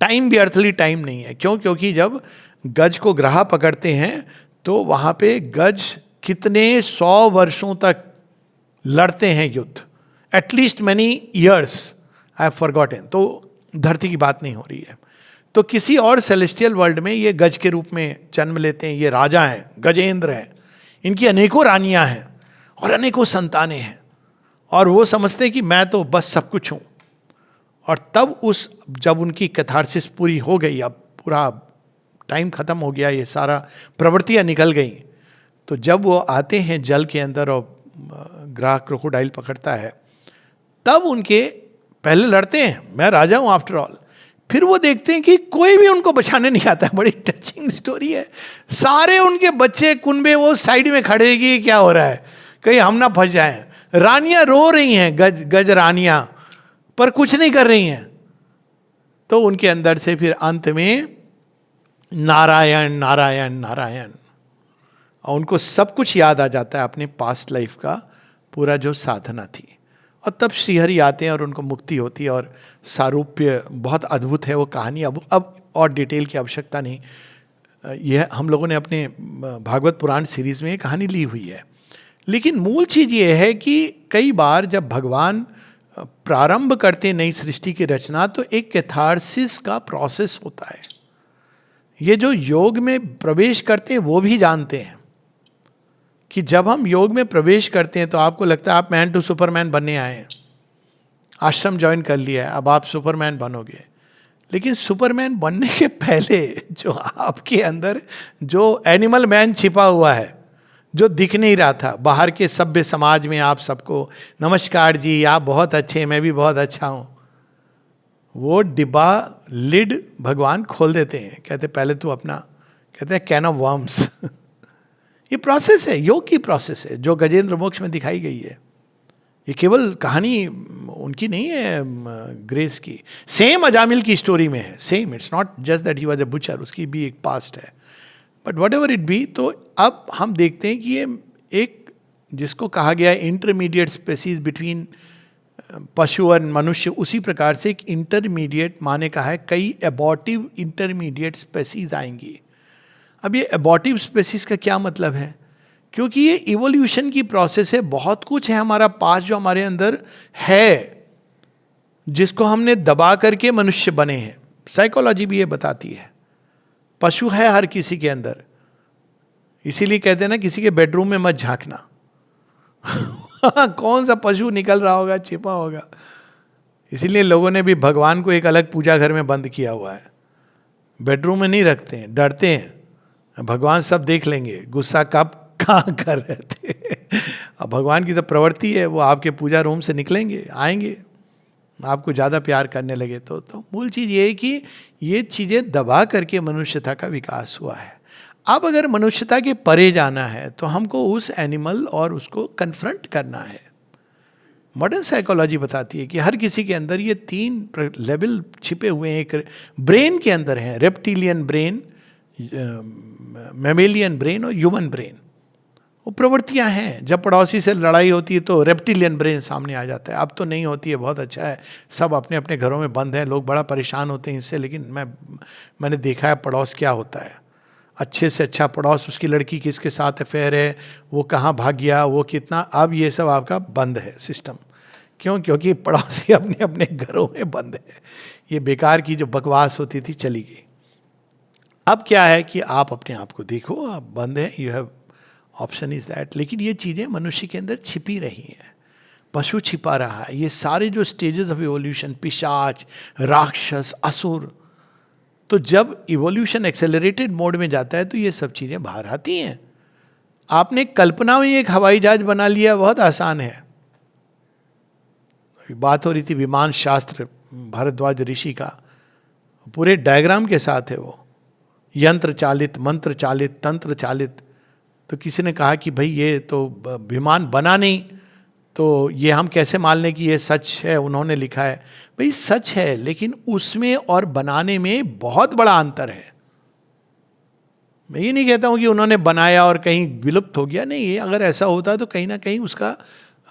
Time भी अर्थली टाइम नहीं है। क्यों? क्योंकि जब गज को ग्राह पकड़ते हैं तो वहाँ पे गज कितने 100 वर्षों तक लड़ते हैं युद्ध, at least many years, I have forgotten. तो धरती की बात नहीं हो रही है। तो किसी और सेलेस्टियल वर्ल्ड में ये गज के रूप में जन्म लेते हैं। ये राजा हैं, गजेंद्र हैं, इनकी अनेकों रानियां हैं और अनेकों संतानें हैं, और वो समझते हैं कि मैं तो बस सब कुछ हूँ। और तब जब उनकी कैथारसिस पूरी हो गई, अब पूरा टाइम खत्म हो गया, ये सारा प्रवृत्तियाँ निकल गई, तो जब वो आते हैं जल के अंदर और ग्राह क्रोकोडाइल पकड़ता है, तब उनके पहले लड़ते हैं, मैं राजा हूँ आफ्टर ऑल। फिर वो देखते हैं कि कोई भी उनको बचाने नहीं आता है। बड़ी टचिंग स्टोरी है। सारे उनके बच्चे कुनबे वो साइड में खड़े कि क्या हो रहा है, कहीं हम ना फंस जाएं। रानियां रो रही हैं, गज रानियां, पर कुछ नहीं कर रही हैं। तो उनके अंदर से फिर अंत में नारायण नारायण नारायण, और उनको सब कुछ याद आ जाता है अपने पास्ट लाइफ का, पूरा जो साधना थी। और तब श्रीहरि आते हैं और उनको मुक्ति होती है। और सारूप्य बहुत अद्भुत है वो कहानी। अब और डिटेल की आवश्यकता नहीं, यह हम लोगों ने अपने भागवत पुराण सीरीज में ये कहानी ली हुई है। लेकिन मूल चीज़ ये है कि कई बार जब भगवान प्रारंभ करते नई सृष्टि की रचना, तो एक कैथारसिस का प्रोसेस होता है। ये जो योग में प्रवेश करते हैं वो भी जानते हैं कि जब हम योग में प्रवेश करते हैं तो आपको लगता है आप मैन टू सुपरमैन बनने आए हैं, आश्रम ज्वाइन कर लिया है, अब आप सुपरमैन बनोगे। लेकिन सुपरमैन बनने के पहले जो आपके अंदर जो एनिमल मैन छिपा हुआ है, जो दिख नहीं रहा था बाहर के सभ्य समाज में, आप सबको नमस्कार जी, आप बहुत अच्छे, मैं भी बहुत अच्छा हूँ, वो डिब्बा लिड भगवान खोल देते हैं। कहते पहले तू अपना, कहते हैं कैन ऑफ वर्म्स। ये प्रोसेस है, योग की प्रोसेस है जो गजेंद्र मोक्ष में दिखाई गई है। ये केवल कहानी उनकी नहीं है ग्रेस की, सेम अजामिल की स्टोरी में है, same. It's not just that he was a butcher, उसकी भी एक पास्ट है, but what ever it be. तो अब हम देखते हैं कि ये एक जिसको कहा गया है इंटरमीडिएट स्पेसीज बिटवीन पशु और मनुष्य, उसी प्रकार से एक इंटरमीडिएट माने कहा है कई एबॉर्टिव इंटरमीडिएट स्पेसीज आएंगी। अब ये एबॉर्टिव स्पेसीज का क्या मतलब है? क्योंकि ये इवोल्यूशन की प्रोसेस है, बहुत कुछ है हमारा पास जो हमारे अंदर है, जिसको हमने दबा करके मनुष्य बने हैं। साइकोलॉजी भी ये बताती है पशु है हर किसी के अंदर, इसीलिए कहते हैं ना किसी के बेडरूम में मत झांकना। कौन सा पशु निकल रहा होगा, छिपा होगा। इसीलिए लोगों ने भी भगवान को एक अलग पूजा घर में बंद किया हुआ है, बेडरूम में नहीं रखते हैं, डरते हैं भगवान सब देख लेंगे, गुस्सा कब कहाँ कर रहे थे। अब भगवान की तो प्रवृत्ति है, वो आपके पूजा रूम से निकलेंगे, आएंगे, आपको ज़्यादा प्यार करने लगे तो मूल चीज़ ये है कि ये चीज़ें दबा करके मनुष्यता का विकास हुआ है। अब अगर मनुष्यता के परे जाना है तो हमको उस एनिमल और उसको कन्फ्रंट करना है। मॉडर्न साइकोलॉजी बताती है कि हर किसी के अंदर ये 3 लेवल छिपे हुए हैं। एक ब्रेन के अंदर है, रेप्टिलियन ब्रेन, मैमेलियन ब्रेन और ह्यूमन ब्रेन। वो प्रवृत्तियां हैं, जब पड़ोसी से लड़ाई होती है तो रेप्टिलियन ब्रेन सामने आ जाता है। अब तो नहीं होती है, बहुत अच्छा है, सब अपने अपने घरों में बंद हैं, लोग बड़ा परेशान होते हैं इससे, लेकिन मैंने देखा है पड़ोस क्या होता है। अच्छे से अच्छा पड़ोस, उसकी लड़की किसके साथ अफेयर है, वो कहाँ भाग गया, वो कितना, अब ये सब आपका बंद है सिस्टम। क्यों? क्योंकि पड़ोसी अपने अपने घरों में बंद है। ये बेकार की जो बकवास होती थी चली गई। अब क्या है कि आप अपने आप को देखो, आप बंद है, you have option is that. लेकिन ये चीज़ें मनुष्य के अंदर छिपी रही हैं, पशु छिपा रहा है। ये सारे जो स्टेजेस ऑफ इवोल्यूशन, पिशाच, राक्षस, असुर, तो जब इवोल्यूशन एक्सेलरेटेड मोड में जाता है तो ये सब चीज़ें बाहर आती हैं। आपने कल्पना में एक हवाई जहाज बना लिया, बहुत आसान है। बात हो रही थी विमान शास्त्र, भारद्वाज ऋषि का, पूरे डायग्राम के साथ है वो, यंत्र चालित, मंत्र चालित, तंत्र चालित। तो किसी ने कहा कि भाई ये तो विमान बना नहीं, तो ये हम कैसे मान लें कि ये सच है? उन्होंने लिखा है, भाई सच है, लेकिन उसमें और बनाने में बहुत बड़ा अंतर है। मैं ये नहीं कहता हूं कि उन्होंने बनाया और कहीं विलुप्त हो गया, नहीं, अगर ऐसा होता तो कहीं ना कहीं उसका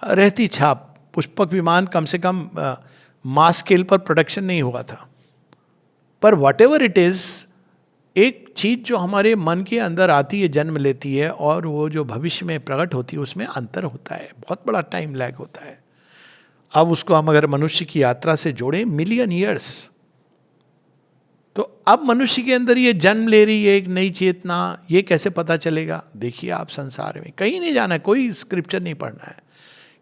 रहती छाप। पुष्पक विमान कम से कम मास स्केल पर प्रोडक्शन नहीं हुआ था, पर वट एवर इट इज, एक चीज जो हमारे मन के अंदर आती है, जन्म लेती है, और वो जो भविष्य में प्रकट होती है, उसमें अंतर होता है, बहुत बड़ा टाइम लैग होता है। अब उसको हम अगर मनुष्य की यात्रा से जोड़ें, मिलियन ईयर्स, तो अब मनुष्य के अंदर ये जन्म ले रही है एक नई चेतना, ये कैसे पता चलेगा? देखिए आप संसार में कहीं नहीं जाना है, कोई स्क्रिप्चर नहीं पढ़ना है,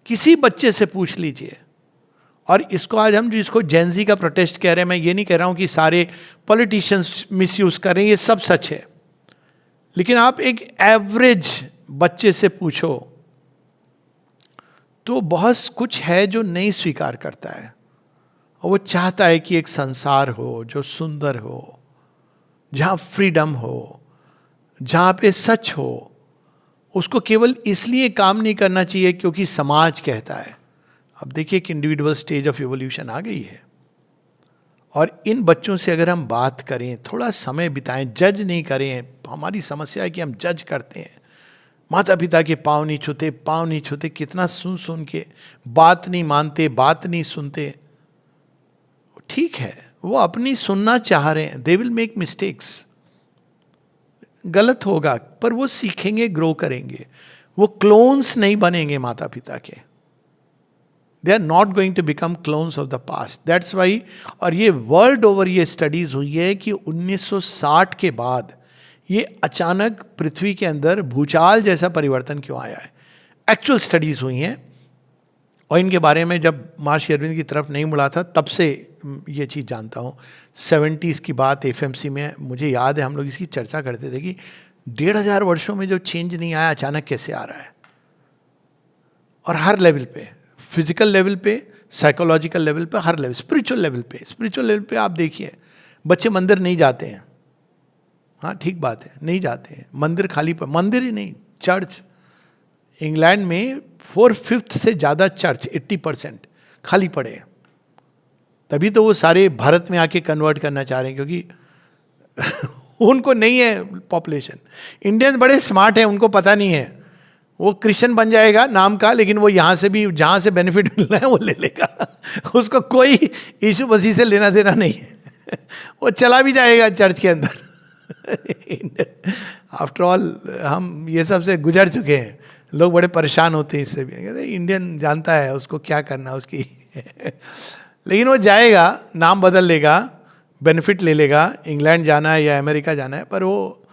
किसी बच्चे से पूछ लीजिए। और इसको आज हम जिसको जेनजी का प्रोटेस्ट कह रहे हैं, मैं ये नहीं कह रहा हूं कि सारे पॉलिटिशियंस मिसयूज कर रहे हैं, ये सब सच है, लेकिन आप एक एवरेज बच्चे से पूछो तो बहुत कुछ है जो नहीं स्वीकार करता है, और वो चाहता है कि एक संसार हो जो सुंदर हो, जहां फ्रीडम हो, जहां पे सच हो। उसको केवल इसलिए काम नहीं करना चाहिए क्योंकि समाज कहता है। अब देखिए कि इंडिविजुअल स्टेज ऑफ इवोल्यूशन आ गई है, और इन बच्चों से अगर हम बात करें, थोड़ा समय बिताएं, जज नहीं करें। हमारी समस्या है कि हम जज करते हैं, माता पिता के पाँव नहीं छूते, पाँव नहीं छूते, कितना सुन सुन के, बात नहीं मानते, बात नहीं सुनते। ठीक है, वो अपनी सुनना चाह रहे हैं, दे विल मेक मिस्टेक्स, गलत होगा, पर वो सीखेंगे, ग्रो करेंगे, वो क्लोन्स नहीं बनेंगे माता पिता के। They are not going to become clones of the past, that's why. और ये वर्ल्ड ओवर ये स्टडीज हुई है कि 1960 के बाद ये अचानक पृथ्वी के अंदर भूचाल जैसा परिवर्तन क्यों आया है। एक्चुअल स्टडीज हुई हैं, और इनके बारे में जब महर्षि अरविंद की तरफ नहीं मुड़ा था तब से ये चीज़ जानता हूँ। 70s की बात, एफएमसी में मुझे याद है हम लोग इसकी चर्चा करते थे कि 1500 वर्षों में जो चेंज नहीं आया, अचानक कैसे आ रहा है। और हर लेवल पे, फिजिकल लेवल पे, साइकोलॉजिकल लेवल पे, हर लेवल, स्पिरिचुअल लेवल पे आप देखिए, बच्चे मंदिर नहीं जाते हैं। हाँ ठीक बात है, नहीं जाते हैं मंदिर, खाली पर मंदिर ही नहीं, चर्च। इंग्लैंड में 4/5 से ज़्यादा चर्च, 80% खाली पड़े हैं। तभी तो वो सारे भारत में आके कन्वर्ट करना चाह रहे हैं, क्योंकि उनको नहीं है पॉपुलेशन। इंडियंस बड़े स्मार्ट हैं, उनको पता नहीं है, वो क्रिश्चियन बन जाएगा नाम का, लेकिन वो यहाँ से भी जहाँ से बेनिफिट मिल रहा है वो ले लेगा। उसको कोई यीशु मसीह से लेना देना नहीं है, वो चला भी जाएगा चर्च के अंदर। आफ्टर ऑल हम ये सब से गुजर चुके हैं, लोग बड़े परेशान होते हैं इससे भी, कहते इंडियन जानता है उसको क्या करना उसकी। लेकिन वो जाएगा, नाम बदल लेगा, बेनिफिट ले लेगा, इंग्लैंड जाना है या अमेरिका जाना है, पर वो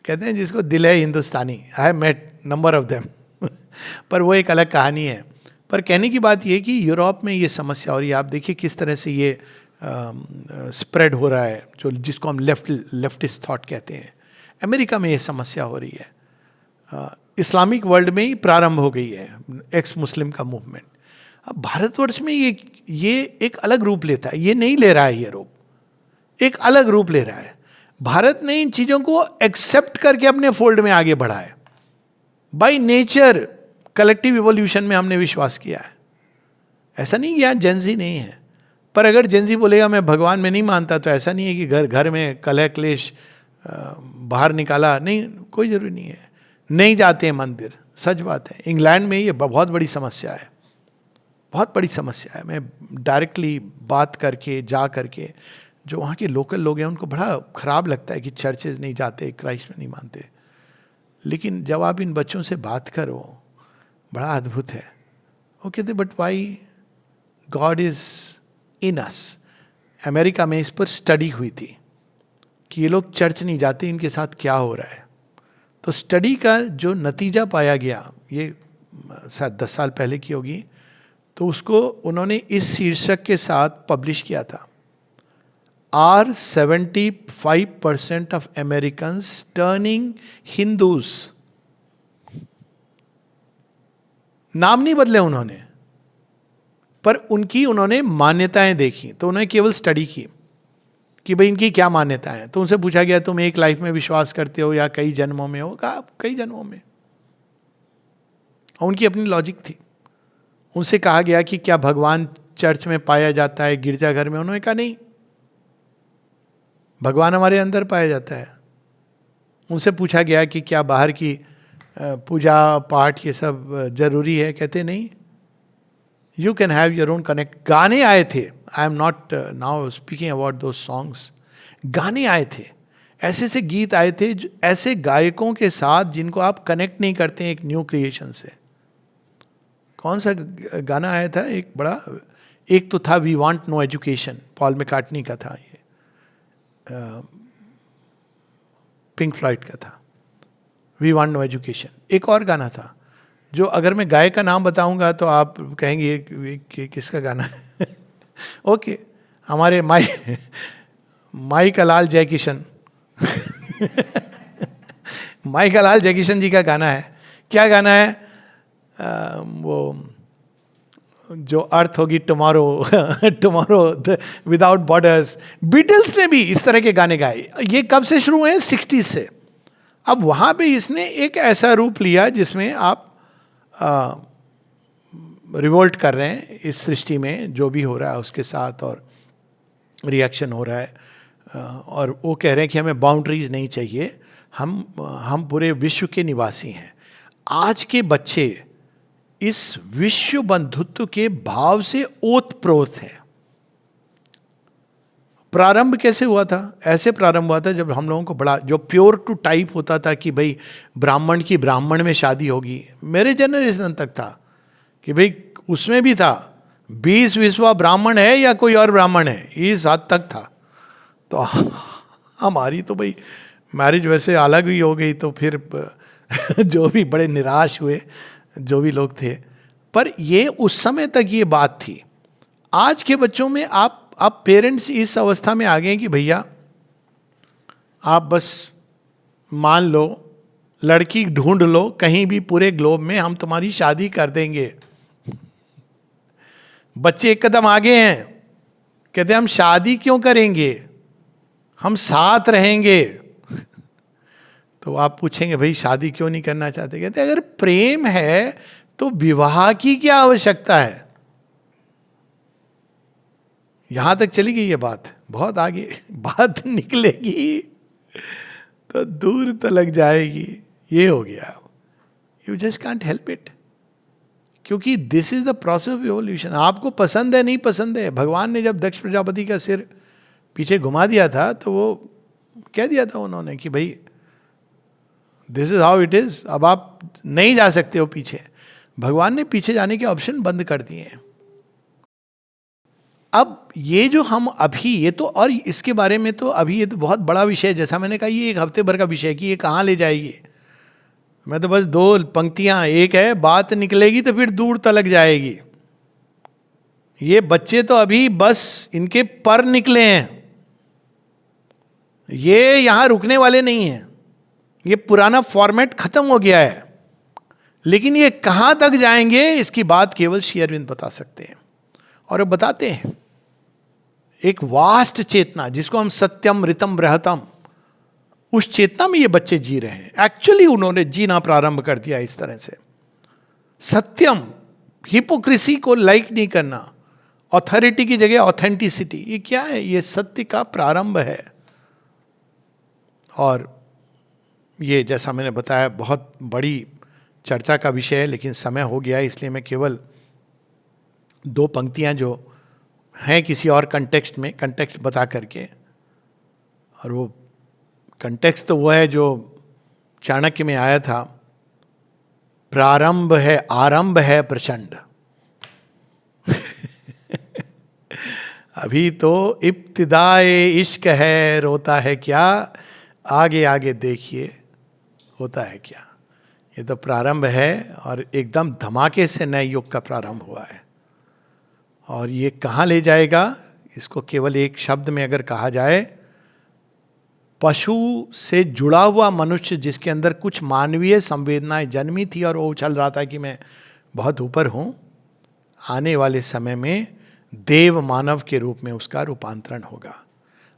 कहते हैं जिसको दिल है हिंदुस्तानी, I have met number of them. पर वो एक अलग कहानी है। पर कहने की बात ये कि यूरोप में ये समस्या, और ये आप देखिए किस तरह से ये स्प्रेड हो रहा है, जो जिसको हम लेफ्टिस्ट थॉट कहते हैं। अमेरिका में ये समस्या हो रही है, इस्लामिक वर्ल्ड में ही प्रारंभ हो गई है एक्स मुस्लिम का मूवमेंट। अब भारतवर्ष में ये एक अलग रूप लेता है, ये नहीं ले रहा है, ये रूप एक अलग रूप ले रहा है। भारत ने इन चीजों को एक्सेप्ट करके अपने फोल्ड में आगे बढ़ा है। बाय नेचर कलेक्टिव इवोल्यूशन में हमने विश्वास किया है। ऐसा नहीं कि यहाँ जेंजी नहीं है, पर अगर जेंजी बोलेगा मैं भगवान में नहीं मानता, तो ऐसा नहीं है कि घर घर में कलह क्लेश बाहर निकाला, नहीं, कोई जरूरी नहीं है। नहीं जाते हैं मंदिर, सच बात है। इंग्लैंड में ये बहुत बड़ी समस्या है, बहुत बड़ी समस्या है। मैं डायरेक्टली बात करके जा करके जो वहाँ के लोकल लोग हैं उनको बड़ा खराब लगता है कि चर्चेज नहीं जाते, क्राइस्ट में नहीं मानते। लेकिन जब आप इन बच्चों से बात करो, बड़ा अद्भुत है। वो कहते but why God is in us. America में इस पर स्टडी हुई थी कि ये लोग चर्च नहीं जाते, इनके साथ क्या हो रहा है। तो स्टडी का जो नतीजा पाया गया, ये शायद 10 साल पहले की होगी, तो उसको उन्होंने इस शीर्षक के साथ पब्लिश किया था, are 75% of Americans turning Hindus. नाम नहीं बदले उन्होंने, पर उनकी उन्होंने मान्यताएं देखी। तो उन्होंने केवल स्टडी की कि भाई इनकी क्या मान्यताएं हैं। तो उनसे पूछा गया तुम एक लाइफ में विश्वास करते हो या कई जन्मों में हो? कहा कई जन्मों में। और उनकी अपनी लॉजिक थी। उनसे कहा गया कि क्या भगवान चर्च में पाया जाता है, गिरजाघर में? उन्होंने कहा नहीं, भगवान हमारे अंदर पाया जाता है। उनसे पूछा गया कि क्या बाहर की पूजा पाठ ये सब जरूरी है? कहते नहीं, you can have your own connect. गाने आए थे, I am not now speaking about दो सॉन्ग्स। गाने आए थे, ऐसे से गीत आए थे, ऐसे गायकों के साथ जिनको आप कनेक्ट नहीं करते हैं एक न्यू क्रिएशन से। कौन सा गाना आया था? एक बड़ा, एक तो था we want no education, Paul McCartney का था, ये पिंक फ्लॉयड का था, वी वांट नो एजुकेशन। एक और गाना था जो अगर मैं गायक का नाम बताऊंगा तो आप कहेंगे कि किसका गाना है। ओके, हमारे माई का लाल जय किशन माई का लाल जय किशन जी का गाना है। क्या गाना है? वो जो अर्थ होगी tomorrow, tomorrow without borders. Beatles ने भी इस तरह के गाने गाए। ये कब से शुरू हुए? 60s से। अब वहाँ पे इसने एक ऐसा रूप लिया जिसमें आप रिवोल्ट कर रहे हैं इस सृष्टि में, जो भी हो रहा है उसके साथ, और रिएक्शन हो रहा है। और वो कह रहे हैं कि हमें बाउंड्रीज नहीं चाहिए, हम पूरे विश्व के निवासी हैं। आज के बच्चे इस विश्व बंधुत्व के भाव से ओतप्रोत हैं। प्रारंभ कैसे हुआ था? ऐसे प्रारंभ हुआ था जब हम लोगों को बड़ा, जो प्योर टू टाइप होता था कि भाई ब्राह्मण की ब्राह्मण में शादी होगी, मेरे जनरेशन तक था कि भाई उसमें भी था 20 ब्राह्मण है या कोई और ब्राह्मण है, इस हद तक था। तो हमारी तो भाई मैरिज वैसे अलग ही हो गई, तो फिर जो भी बड़े निराश हुए जो भी लोग थे। पर ये उस समय तक ये बात थी। आज के बच्चों में आप पेरेंट्स इस अवस्था में आ गए कि भैया आप बस मान लो, लड़की ढूंढ लो कहीं भी पूरे ग्लोब में, हम तुम्हारी शादी कर देंगे। बच्चे एक कदम आगे हैं, कहते हम शादी क्यों करेंगे, हम साथ रहेंगे। तो आप पूछेंगे भाई शादी क्यों नहीं करना चाहते? कहते अगर प्रेम है तो विवाह की क्या आवश्यकता है? यहां तक चली गई ये बात, बहुत आगे बात निकलेगी तो दूर तलक जाएगी। ये हो गया, you just can't help it, क्योंकि this is the process of evolution. आपको पसंद है नहीं पसंद है। भगवान ने जब दक्ष प्रजापति का सिर पीछे घुमा दिया था तो वो कह दिया था उन्होंने कि भाई this is how it is, अब आप नहीं जा सकते हो पीछे। भगवान ने पीछे जाने के ऑप्शन बंद कर दिए हैं। अब ये जो हम अभी, ये तो, और इसके बारे में तो अभी ये तो बहुत बड़ा विषय है। जैसा मैंने कहा ये एक हफ्ते भर का विषय है कि ये कहाँ ले जाएगी। मैं तो बस दो पंक्तियां, एक है बात निकलेगी तो फिर दूर तलक जाएगी। ये बच्चे तो अभी बस इनके पर निकले हैं, ये यहां रुकने वाले नहीं हैं। ये पुराना फॉर्मेट खत्म हो गया है, लेकिन ये कहां तक जाएंगे इसकी बात केवल श्री अरविंद बता सकते हैं। और वो बताते हैं एक वास्ट चेतना जिसको हम सत्यम ऋतम बृहतम, उस चेतना में ये बच्चे जी रहे हैं। एक्चुअली उन्होंने जीना प्रारंभ कर दिया इस तरह से। सत्यम, हिपोक्रेसी को लाइक नहीं करना, ऑथोरिटी की जगह ऑथेंटिसिटी, ये क्या है? ये सत्य का प्रारंभ है। और ये जैसा मैंने बताया बहुत बड़ी चर्चा का विषय है, लेकिन समय हो गया है, इसलिए मैं केवल दो पंक्तियां जो हैं किसी और कंटेक्स्ट में, कंटेक्स्ट बता करके, और वो कंटेक्स्ट तो वो है जो चाणक्य में आया था, प्रारंभ है आरंभ है प्रचंड। अभी तो इब्तिदाए इश्क है, रोता है क्या, आगे आगे देखिए होता है क्या। ये तो प्रारंभ है और एकदम धमाके से नए युग का प्रारंभ हुआ है। और ये कहाँ ले जाएगा, इसको केवल एक शब्द में अगर कहा जाए, पशु से जुड़ा हुआ मनुष्य जिसके अंदर कुछ मानवीय संवेदनाएं जन्मी थी और वो उछल रहा था कि मैं बहुत ऊपर हूं, आने वाले समय में देव मानव के रूप में उसका रूपांतरण होगा।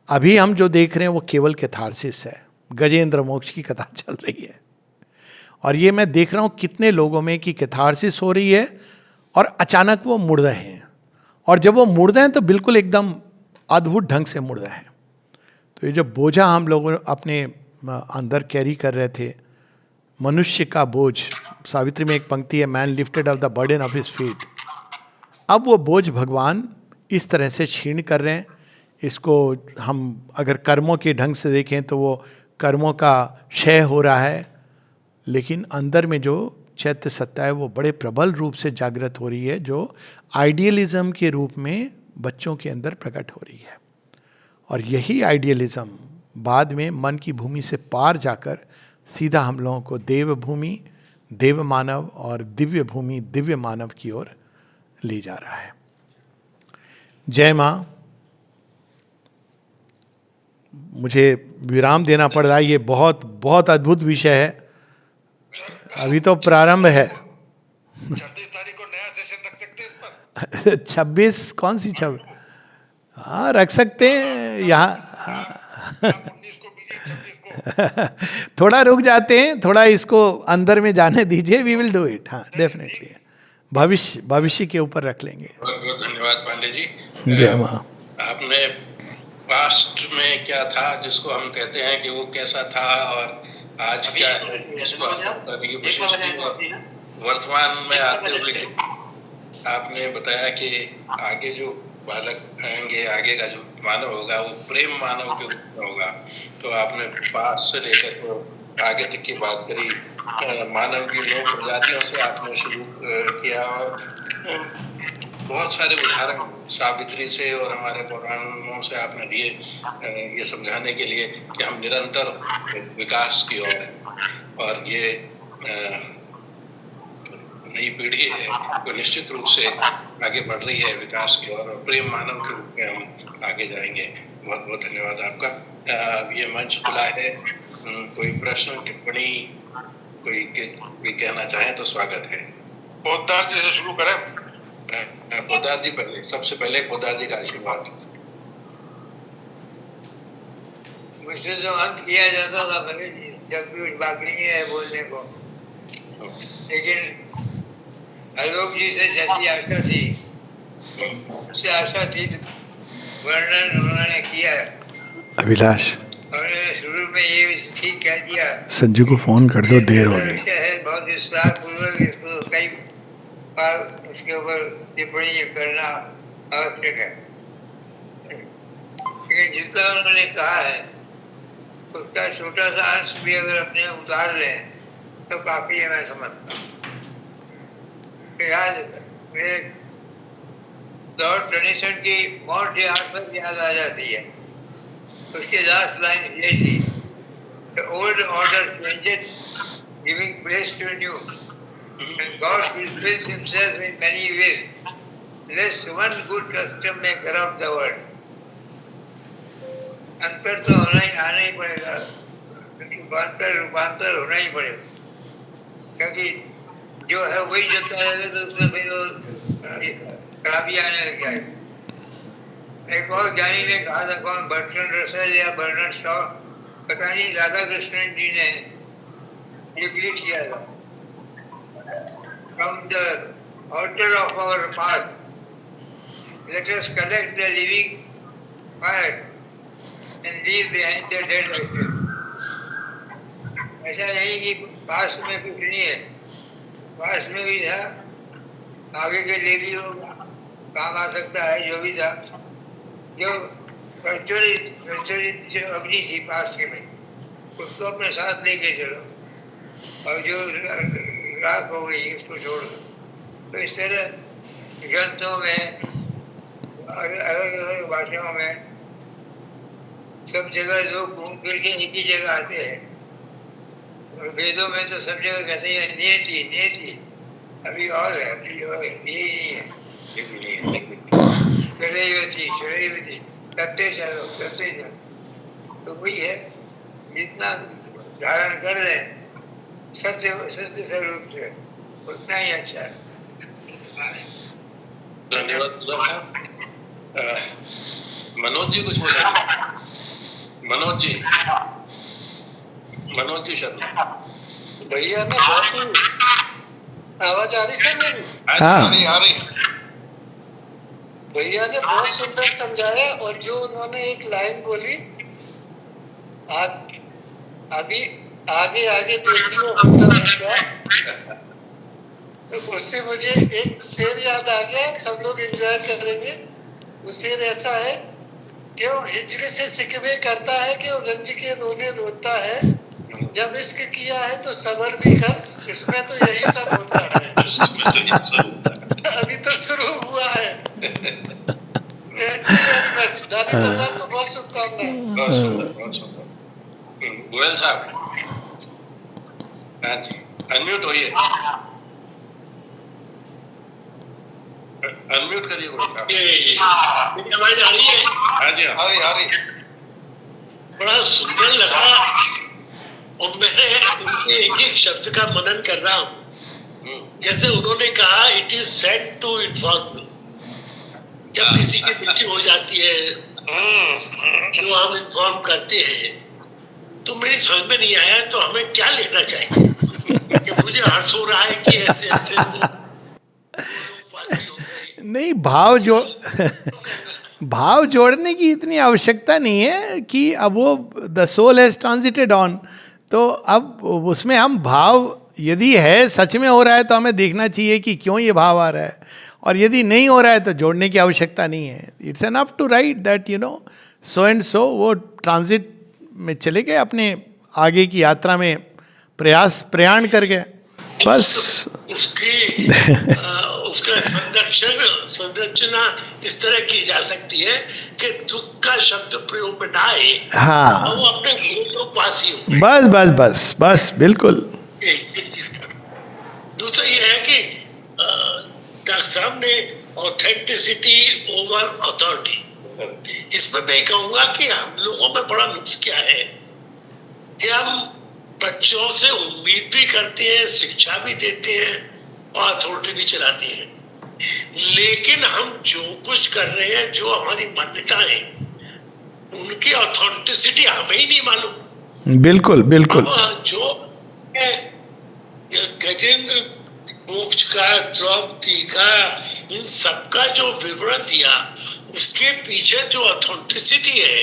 अभी हम जो देख रहे हैं वो केवल कैथारसिस है, गजेंद्र मोक्ष की कथा चल रही है। और ये मैं देख रहा हूं कितने लोगों में कि कैथारसिस हो रही है और अचानक वो मुड़ रहे हैं, और जब वो मुड़ रहे हैं तो बिल्कुल एकदम अद्भुत ढंग से मुड़ रहे हैं। तो ये जो बोझा हम लोग अपने अंदर कैरी कर रहे थे, मनुष्य का बोझ, सावित्री में एक पंक्ति है, man lifted of the burden of his feet. अब वो बोझ भगवान इस तरह से छीन कर रहे हैं। इसको हम अगर कर्मों के ढंग से देखें तो वो कर्मों का क्षय हो रहा है, लेकिन अंदर में जो चैत्य सत्ता है वो बड़े प्रबल रूप से जागृत हो रही है, जो आइडियलिज्म के रूप में बच्चों के अंदर प्रकट हो रही है। और यही आइडियलिज्म बाद में मन की भूमि से पार जाकर सीधा हम लोगों को देव भूमि, देव मानव और दिव्य भूमि, दिव्य मानव की ओर ले जा रहा है। जय माँ। मुझे विराम देना पड़ रहा है, ये बहुत बहुत अद्भुत विषय है, अभी तो प्रारंभ है। 26 तारीख को नया सेशन रख सकते हैं इस पर। 26 कौन सी 26? हाँ रख सकते हैं यहाँ। 19 को बीजिए, 26 को। थोड़ा रुक जाते हैं, थोड़ा इसको अंदर में जाने दीजिए, वी विल डू इट। हाँ डेफिनेटली, भविष्य के ऊपर रख लेंगे। बहुत बहुत धन्यवाद पांडे जी। जय माँ। आपने पास्ट में क्या था जिसको हम कहते हैं कि वो कैसा था, और आज क्या है जिसको हम बताने की कोशिश की, और वर्तमान में आते हुए आपने बताया कि आगे जो बालक आएंगे, आगे का जो मानव होगा वो प्रेम मानव के रूप में होगा। तो आपने पास से लेकर तो आगे तक की बात करी, मानव की 9 प्रजातियों से आपने शुरू किया, और बहुत सारे उदाहरण सावित्री से और हमारे पुराणों से आपने दिए, ये समझाने के लिए कि हम निरंतर विकास की ओर हैं, और ये नई पीढ़ी है तो निश्चित रूप से आगे बढ़ रही है विकास की ओर, और प्रेम मानव के रूप में हम आगे जाएंगे। बहुत बहुत धन्यवाद आपका। ये मंच खुला है, कोई प्रश्न टिप्पणी कोई कहना चाहे तो स्वागत है। पोद्दार जी से शुरू करें। पोद्दार जी पहले, सबसे पहले पोद्दार जी का आशीर्वाद। मुझसे जो अंत किया जाता था मैंने जब भी बाकी नहीं है बोलने को, लेकिन आलोक जी से जैसी आशा थी उससे आशा थी वर्णन उन्होंने किया। अभिलाष, उन्होंने शुरू में ये ठीक कह दिया। संजू को फोन कर दो, देर हो गई है, बहुत विस्तार पूर्वक इसको कई बार उसके ऊपर टिप्पणी करना आवश्यक है, लेकिन जितना उन्होंने कहा है उसका छोटा सा अंश भी अगर अपने उतार लें तो काफी है, मैं समझता हूँ। लॉर्ड टेनिसन की मौत हाथ पर याद आ जाती है। उसकी लास्ट लाइन ये थी, The old order changes, giving place to a new. And God reveals himself in many ways, lest one good custom may corrupt the world. अंतर तो आना ही पड़ेगा, रूपांतर होना ही पड़ेगा, क्योंकि जो है वही चलता रहेगा तो उसमें फिर खराबी आने लग जाएगी। एक और ज्ञानी ने कहा था, कौन, बर्ट्रैंड रसेल या बर्नार्ड शॉ, पता नहीं, राधा कृष्णन जी ने रिपीट किया था, from the altar of our path let us collect the living fire and leave behind the dead ashes. ऐसा नहीं कि पास्ट में कुछ नहीं है, पास्ट में भी था, आगे के लिए भी काम आ सकता है, जो भी था, जो प्रचलित जो अग्नि थी पास्ट के में, उसको अपने साथ लेके चलो, और जो राख हो गई उसको छोड़ दो। तो इस तरह ग्रंथों में, अलग अलग भाषाओं में, सब जगह लोग घूम फिर के एक ही जगह आते हैं। और वेदों में तो सब जगह कहते हैं नियति नियति, अभी और है, अभी और है, यही नहीं है, शरैवती शरैवती, करते चलो करते चलो। तो वही है, जितना धारण कर लें सत्य सत्य स्वरूप से, उतना ही अच्छा है। धन्यवाद। मनोज जी कुछ बोला? मनोज जी शर्मा भैया ने बहुत ही आवाज आ रही सर मेरी? आ रही। भैया ने बहुत सुंदर समझाया, और जो उन्होंने एक लाइन बोली, अभी आगे आगे देखिए होता है क्या, तो उससे मुझे एक शेर याद आ गया, सब लोग एंजॉय करेंगे। वो शेर ऐसा है, क्यों हिजरे से शिकवे करता है, क्यों रंज के रोने रोता है, जब इश्क किया है तो सबर भी कर, इसमें तो यही सब होता है। अभी तो शुरू हुआ है। तो बहुत शुभकामनाएं। गोयल साहब अनम्यूट होइए, अनम्यूट करिए गोयल साहब। मेरी आवाज आ रही है? हाँ जी, आ रही। बड़ा सुंदर लगा, और मैं उनके एक एक शब्द का मनन कर रहा हूँ। जैसे उन्होंने कहा, it is said to inform you. जब किसी की मृत्यु हो जाती है जो हम इन्फॉर्म करते हैं, तो मेरी समझ में नहीं आया तो हमें क्या लेना चाहिए कि मुझे हर्ष हो रहा है कि ऐसे ऐसे नहीं, भाव जोड़ने की इतनी आवश्यकता नहीं है कि अब वो द सोल हैज ट्रांजिटेड ऑन, तो अब उसमें हम भाव यदि है, सच में हो रहा है, तो हमें देखना चाहिए कि क्यों ये भाव आ रहा है, और यदि नहीं हो रहा है तो जोड़ने की आवश्यकता नहीं है। It's enough to write that so and so वो ट्रांजिट में चले गए, अपने आगे की यात्रा में प्रयाण कर गए, बस। उसका संरचना इस तरह की जा सकती है कि दुख का शब्द प्रयोग में ना आए, हाँ, वो अपने लोकवासी हो, बस बिल्कुल। दूसरा ये है कि डॉक्टर साहब ने ऑथेंटिसिटी ओवर अथॉरिटी, इसमें मैं कहूँगा कि हम लोगों में बड़ा नुक्स क्या है कि हम बच्चों से उम्मीद भी करते हैं, शिक्षा भी देते हैं और अथॉरिटी भी चलाते हैं, लेकिन हम जो कुछ कर रहे हैं, जो हमारी मान्यता है, उनकी ऑथेंटिसिटी हमें ही नहीं मालूम। बिल्कुल। जो गजेंद्र मोक्ष का, द्रौपदी का, इन सबका जो विवरण दिया, उसके पीछे जो ऑथेंटिसिटी है,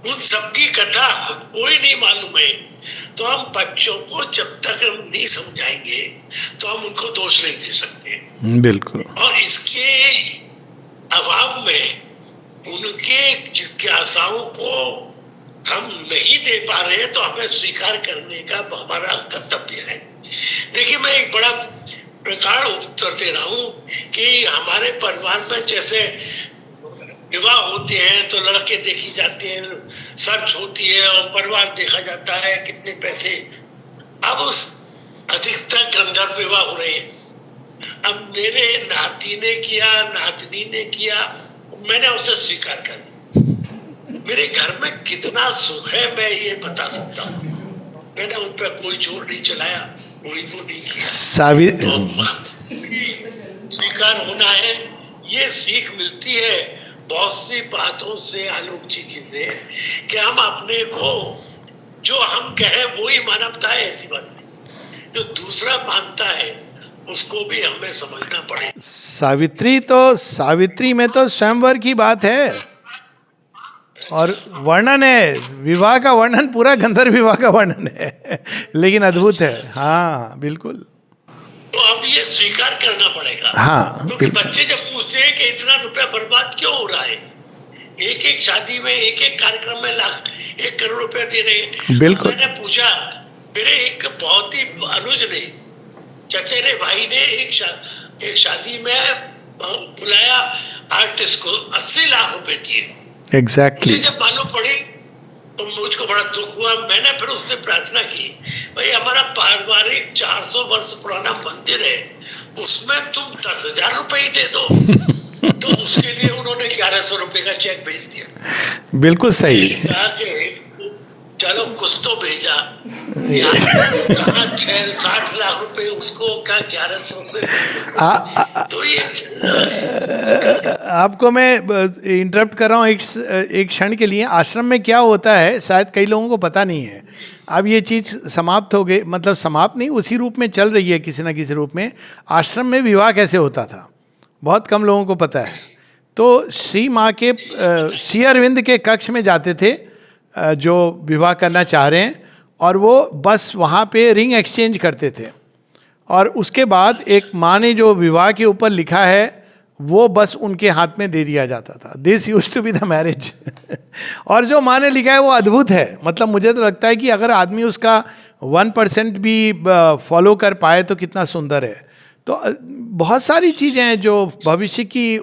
उन सबकी कथा हमको ही नहीं मालूम है, तो हम बच्चों को जब तक हम नहीं समझाएंगे तो हम उनको दोष नहीं दे सकते। बिल्कुल। और इसके अभाव में उनके जिज्ञासाओं को हम नहीं दे पा रहे हैं, तो हमें स्वीकार करने का हमारा कर्तव्य है। देखिए, मैं एक बड़ा प्रकार उत्तर दे रहा हूँ कि हमारे परिवार में जैसे विवाह होते हैं तो लड़के देखी जाते हैं, सर्च होती है और परिवार देखा जाता है, कितने पैसे। अब उस अधिकतर गंधर्व विवाह हो रहे हैं। अब मेरे नाती ने किया, नातनी ने किया, मैंने उसे स्वीकार कर लिया। मेरे घर में कितना सुख है मैं ये बता सकता हूँ। मैंने उन पर कोई जोर नहीं चलाया, कोई वो नहीं किया। तो स्वीकार होना है, ये सीख मिलती है बहुत सी बातों से, आलोक जी की से, कि हम अपने को जो हम कहें वो ही मानवता है, ऐसी बात नहीं। जो दूसरा मानता है उसको भी हमें समझना पड़ेगा। सावित्री में तो स्वयंवर की बात है और वर्णन है, विवाह का वर्णन, पूरा गंधर्व विवाह का वर्णन है, लेकिन अद्भुत है। हाँ बिल्कुल। तो अब ये स्वीकार करना पड़ेगा। हाँ, क्योंकि बच्चे जब पूछते हैं कि इतना रुपया बर्बाद क्यों हो रहा है, एक एक शादी में, एक एक कार्यक्रम में लाख 1 करोड़ रुपया दे रहे हैं। बिल्कुल। मैंने पूछा, मेरे एक बहुत ही अनुज ने, चचेरे भाई ने एक शादी में बुलाया आर्टिस्ट को, 80 लाख रुपए दिए। एग्जैक्टली। जब मालूम पड़ी तो मुझको बड़ा दुख हुआ। मैंने फिर उससे प्रार्थना की, भाई हमारा पारिवारिक 400 वर्ष पुराना मंदिर है, उसमें तुम 10,000 रुपए ही दे दो। तो उसके लिए उन्होंने 1100 रुपए का चेक भेज दिया। बिल्कुल सही। कहा कि चलो कुछ तो भेजा, 60 लाख रुपए उसको, क्या 1100 रुपए। तो ये आपको मैं इंटरप्ट कर रहा हूँ एक क्षण के लिए। आश्रम में क्या होता है शायद कई लोगों को पता नहीं है। अब ये चीज़ समाप्त हो गई, मतलब समाप्त नहीं, उसी रूप में चल रही है किसी न किसी रूप में। आश्रम में विवाह कैसे होता था बहुत कम लोगों को पता है। तो श्री माँ के श्री अरविंद के कक्ष में जाते थे जो विवाह करना चाह रहे हैं, और वो बस वहाँ पे रिंग एक्सचेंज करते थे, और उसके बाद एक माँ ने जो विवाह के ऊपर लिखा है वो बस उनके हाथ में दे दिया जाता था। This used to be the marriage. और जो माँ ने लिखा है वो अद्भुत है। मतलब मुझे तो लगता है कि अगर आदमी उसका 1% भी फॉलो कर पाए तो कितना सुंदर है। तो बहुत सारी चीज़ें हैं जो भविष्य की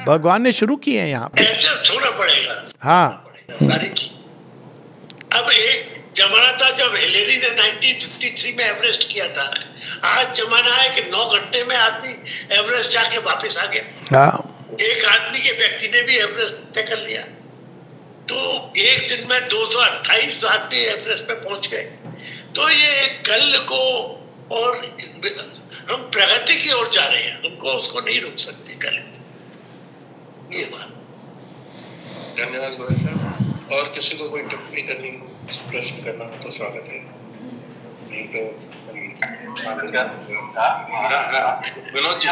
भगवान ने शुरू की हैं यहाँ पे। छोड़ना पड़ेगा। हाँ सारी की। अब एक जमाना था जब हिलेरी ने 1953 में एवरेस्ट किया था। आज जमाना है कि 9 घंटे में आदमी एवरेस्ट जाके वापस आ गया। हाँ। एक आदमी के व्यक्ति ने भी एवरेस्ट तय कर लिया। तो एक दिन में 228 आदमी एवरेस्ट पे पहुंच गए। तो ये कल को, और हम प्रगति की ओर जा रहे हैं, हमको उसको नहीं रोक सकते कल। ये बात। धन्यवाद गोयल साहब। और किसी को कोई टिप्पणी करनी, प्रश्न करना हो तो स्वागत है, नहीं तो विनोद जी।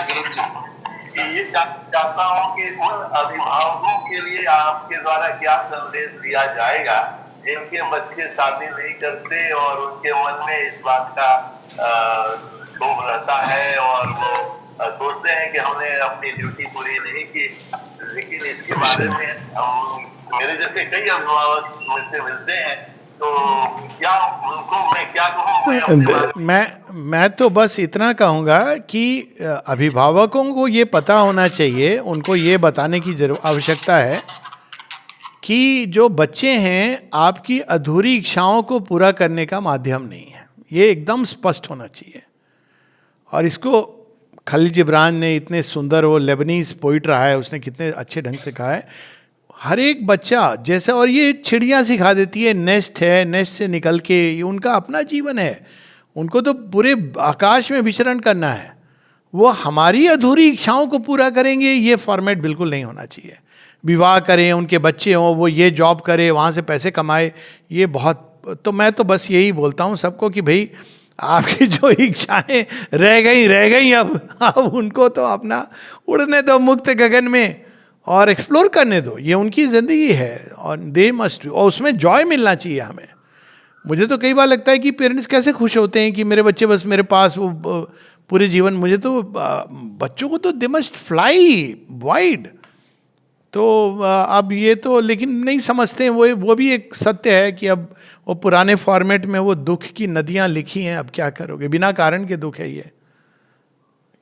ये चाहता हूँ कि उन अभिभावकों के लिए आपके द्वारा क्या संदेश दिया जाएगा जिनके बच्चे शादी नहीं करते और उनके मन में इस बात का क्षोभ रहता है और वो सोचते हैं कि हमने अपनी ड्यूटी पूरी नहीं की। लेकिन इसके बारे में मेरे जैसे कई अभिभावक मुझसे मिलते हैं, तो क्या उनको मैं क्या कहूँ? मैं तो बस इतना कहूँगा कि अभिभावकों को ये पता होना चाहिए, उनको ये बताने की आवश्यकता है कि जो बच्चे हैं आपकी अधूरी इच्छाओं को पूरा करने का माध्यम नहीं है। ये एकदम स्पष्ट होना चाहिए। और इसको खलील जिब्रान ने इतने सुंदर, वो लेबनीज पोइट रहा है, उसने कितने अच्छे ढंग से कहा है, हर एक बच्चा जैसे, और ये चिड़िया सिखा देती है, नेस्ट है, नेस्ट से निकल के ये उनका अपना जीवन है, उनको तो पूरे आकाश में विचरण करना है। वो हमारी अधूरी इच्छाओं को पूरा करेंगे, ये फॉर्मेट बिल्कुल नहीं होना चाहिए। विवाह करें, उनके बच्चे हों, वो ये जॉब करे, वहाँ से पैसे कमाए, ये बहुत। तो मैं तो बस यही बोलता हूँ सबको कि भाई आपकी जो इच्छाएं रह गई अब उनको तो अपना उड़ने दो मुक्त गगन में और एक्सप्लोर करने दो। ये उनकी ज़िंदगी है और दे मस्ट, और उसमें जॉय मिलना चाहिए हमें। मुझे तो कई बार लगता है कि पेरेंट्स कैसे खुश होते हैं कि मेरे बच्चे बस मेरे पास वो पूरे जीवन, मुझे तो बच्चों को तो दे मस्ट फ्लाई वाइड। तो अब ये तो लेकिन नहीं समझते हैं, वो भी एक सत्य है कि अब वो पुराने फॉर्मेट में वो दुख की नदियाँ लिखी हैं। अब क्या करोगे, बिना कारण के दुख है ये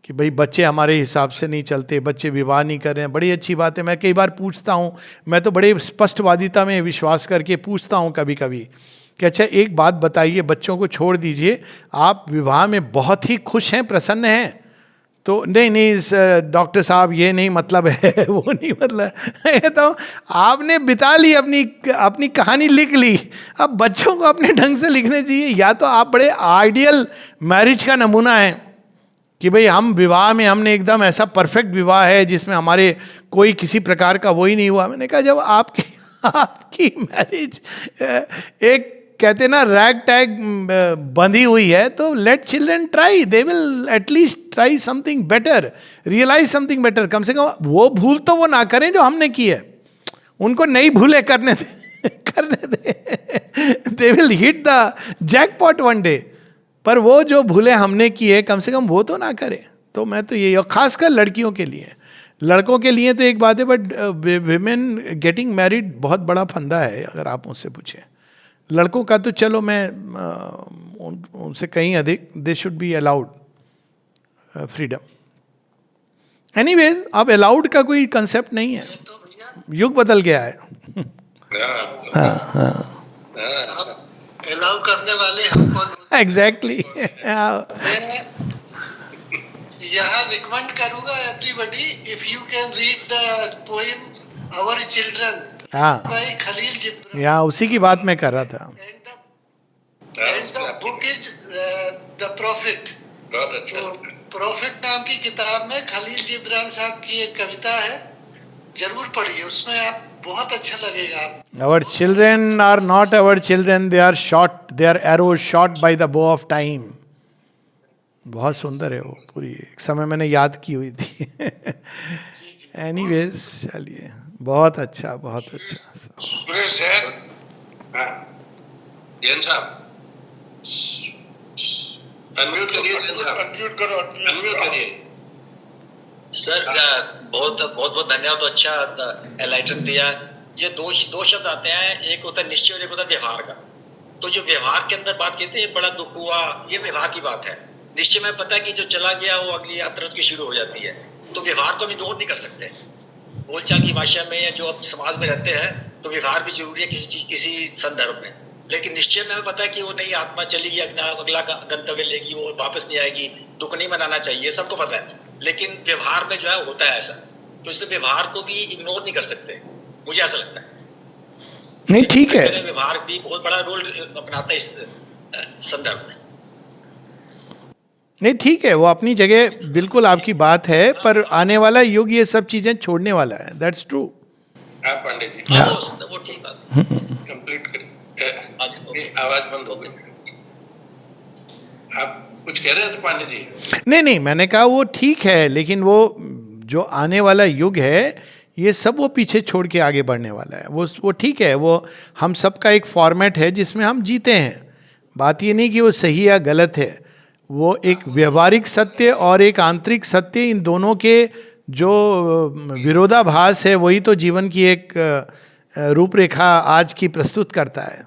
कि भाई बच्चे हमारे हिसाब से नहीं चलते, बच्चे विवाह नहीं कर रहे हैं। बड़ी अच्छी बात है। मैं कई बार पूछता हूँ, मैं तो बड़े स्पष्टवादिता में विश्वास करके पूछता हूँ कभी कभी कि अच्छा एक बात बताइए, बच्चों को छोड़ दीजिए, आप विवाह में बहुत ही खुश हैं, प्रसन्न हैं, तो नहीं डॉक्टर साहब ये नहीं मतलब है, वो नहीं मतलब है, तो आपने बिता ली, अपनी अपनी कहानी लिख ली, अब बच्चों को अपने ढंग से लिखने चाहिए। या तो आप बड़े आइडियल मैरिज का नमूना है कि भाई हम विवाह में हमने एकदम ऐसा परफेक्ट विवाह है जिसमें हमारे कोई किसी प्रकार का वो ही नहीं हुआ। मैंने कहा जब आपकी मैरिज एक कहते ना रैग टैग बंधी हुई है, तो let children try, they will at least try something better, realize something better. कम से कम वो भूल तो वो ना करें जो हमने की है, उनको नई भूलें करने दे, they will hit the jackpot one day, पर वो जो भूलें हमने की है कम से कम वो तो ना करें। तो मैं तो यही, और खासकर लड़कियों के लिए, लड़कों के लिए तो एक बात है, बट विमेन गेटिंग मैरिड बहुत बड़ा फंदा है अगर आप मुझसे पूछें। लड़कों का तो चलो मैं उनसे कहीं अधिक, they should be allowed freedom. Anyways, अब अलाउड का कोई कंसेप्ट नहीं है, युग बदल गया है। अलाउ करने वाले हमको एग्जैक्टली। यहाँ रिकमेंड करूंगा everybody, if you can read the poem our children by Khalil Gibran. यहाँ उसी की बात मैं कर रहा था। And the book is the prophet. Prophet नाम की किताब में खलील जिब्रान साहब की एक कविता है, जरूर पढ़िए, उसमें आप बहुत अच्छा लगेगा। Our children are not our children, they are shot, they are arrows shot by the bow of time। बहुत सुंदर है वो पूरी, एक समय मैंने याद की हुई थी। एनीवेज, चलिए, बहुत अच्छा, बहुत अच्छा। सुरेश जैन, जैन साहब अनम्यूट करिए, जैन साहब अनम्यूट करो, अनम्यूट करिए। सर बहुत बहुत बहुत धन्यवाद, तो अच्छा एलाइटन दिया। ये दो शब्द आते हैं, एक होता है निश्चय और एक होता है व्यवहार का। तो जो व्यवहार के अंदर बात कहते हैं, बड़ा दुख हुआ, ये व्यवहार की बात है। निश्चय में पता है कि जो चला गया वो अगली यात्रा उसकी शुरू हो जाती है, तो व्यवहार को हम इग्नोर नहीं कर सकते। बोलचाल की भाषा में या जो अब समाज में रहते हैं, तो व्यवहार भी जरूरी है किसी चीज, किसी संदर्भ में। लेकिन निश्चय में हमें पता है कि वो नई आत्मा चली गई, अगला गंतव्य लेगी, वो वापस नहीं आएगी, दुख नहीं मनाना चाहिए, सबको पता है। लेकिन व्यवहार में जो है होता है ऐसा, तो इसलिए व्यवहार को भी इग्नोर नहीं कर सकते, मुझे ऐसा लगता है। नहीं ठीक है, व्यवहार भी बहुत बड़ा रोल अपनाता है इस संदर्भ में। नहीं ठीक है, वो अपनी जगह बिल्कुल आपकी बात है, पर आने वाला युग ये सब चीजें छोड़ने वाला है, दैट्स ट्रू। हाँ पांडे जी, वो ठीक बात, कंप्लीट करिए। आवाज बंद हो गई, आप कुछ कह रहे थे पांडे जी? नहीं, मैंने कहा वो ठीक है, लेकिन वो जो आने वाला युग है, ये सब वो पीछे छोड़ के आगे बढ़ने वाला है। वो ठीक है, वो हम सब का एक फॉर्मेट है जिसमें हम जीते हैं। बात ये नहीं कि वो सही या गलत है, वो एक व्यवहारिक सत्य और एक आंतरिक सत्य, इन दोनों के जो विरोधाभास है वही तो जीवन की एक रूपरेखा आज की प्रस्तुत करता है।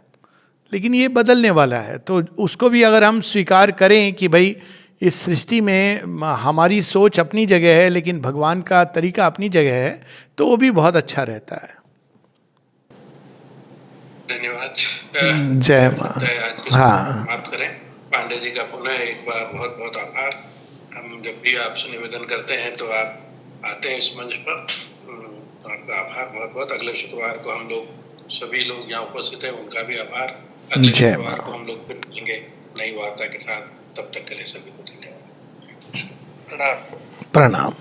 लेकिन ये बदलने वाला है, तो उसको भी अगर हम स्वीकार करें कि भाई इस सृष्टि में हमारी सोच अपनी जगह है लेकिन भगवान का तरीका अपनी जगह है, तो वो भी बहुत अच्छा रहता है। धन्यवाद, जय मां। हाँ, बात करें पांडे जी का पुनः एक बार बहुत बहुत आभार। हम जब भी आपसे निवेदन करते हैं तो आप आते हैं इस मंच पर, तो आपका आभार बहुत बहुत। अगले शुक्रवार को हम लोग सभी लोग यहाँ उपस्थित हैं, उनका भी आभार। अगले शुक्रवार को हम लोग फिर मिलेंगे नई वार्ता के साथ, तब तक के लिए सभी को धन्यवाद, प्रणाम। प्रणाम।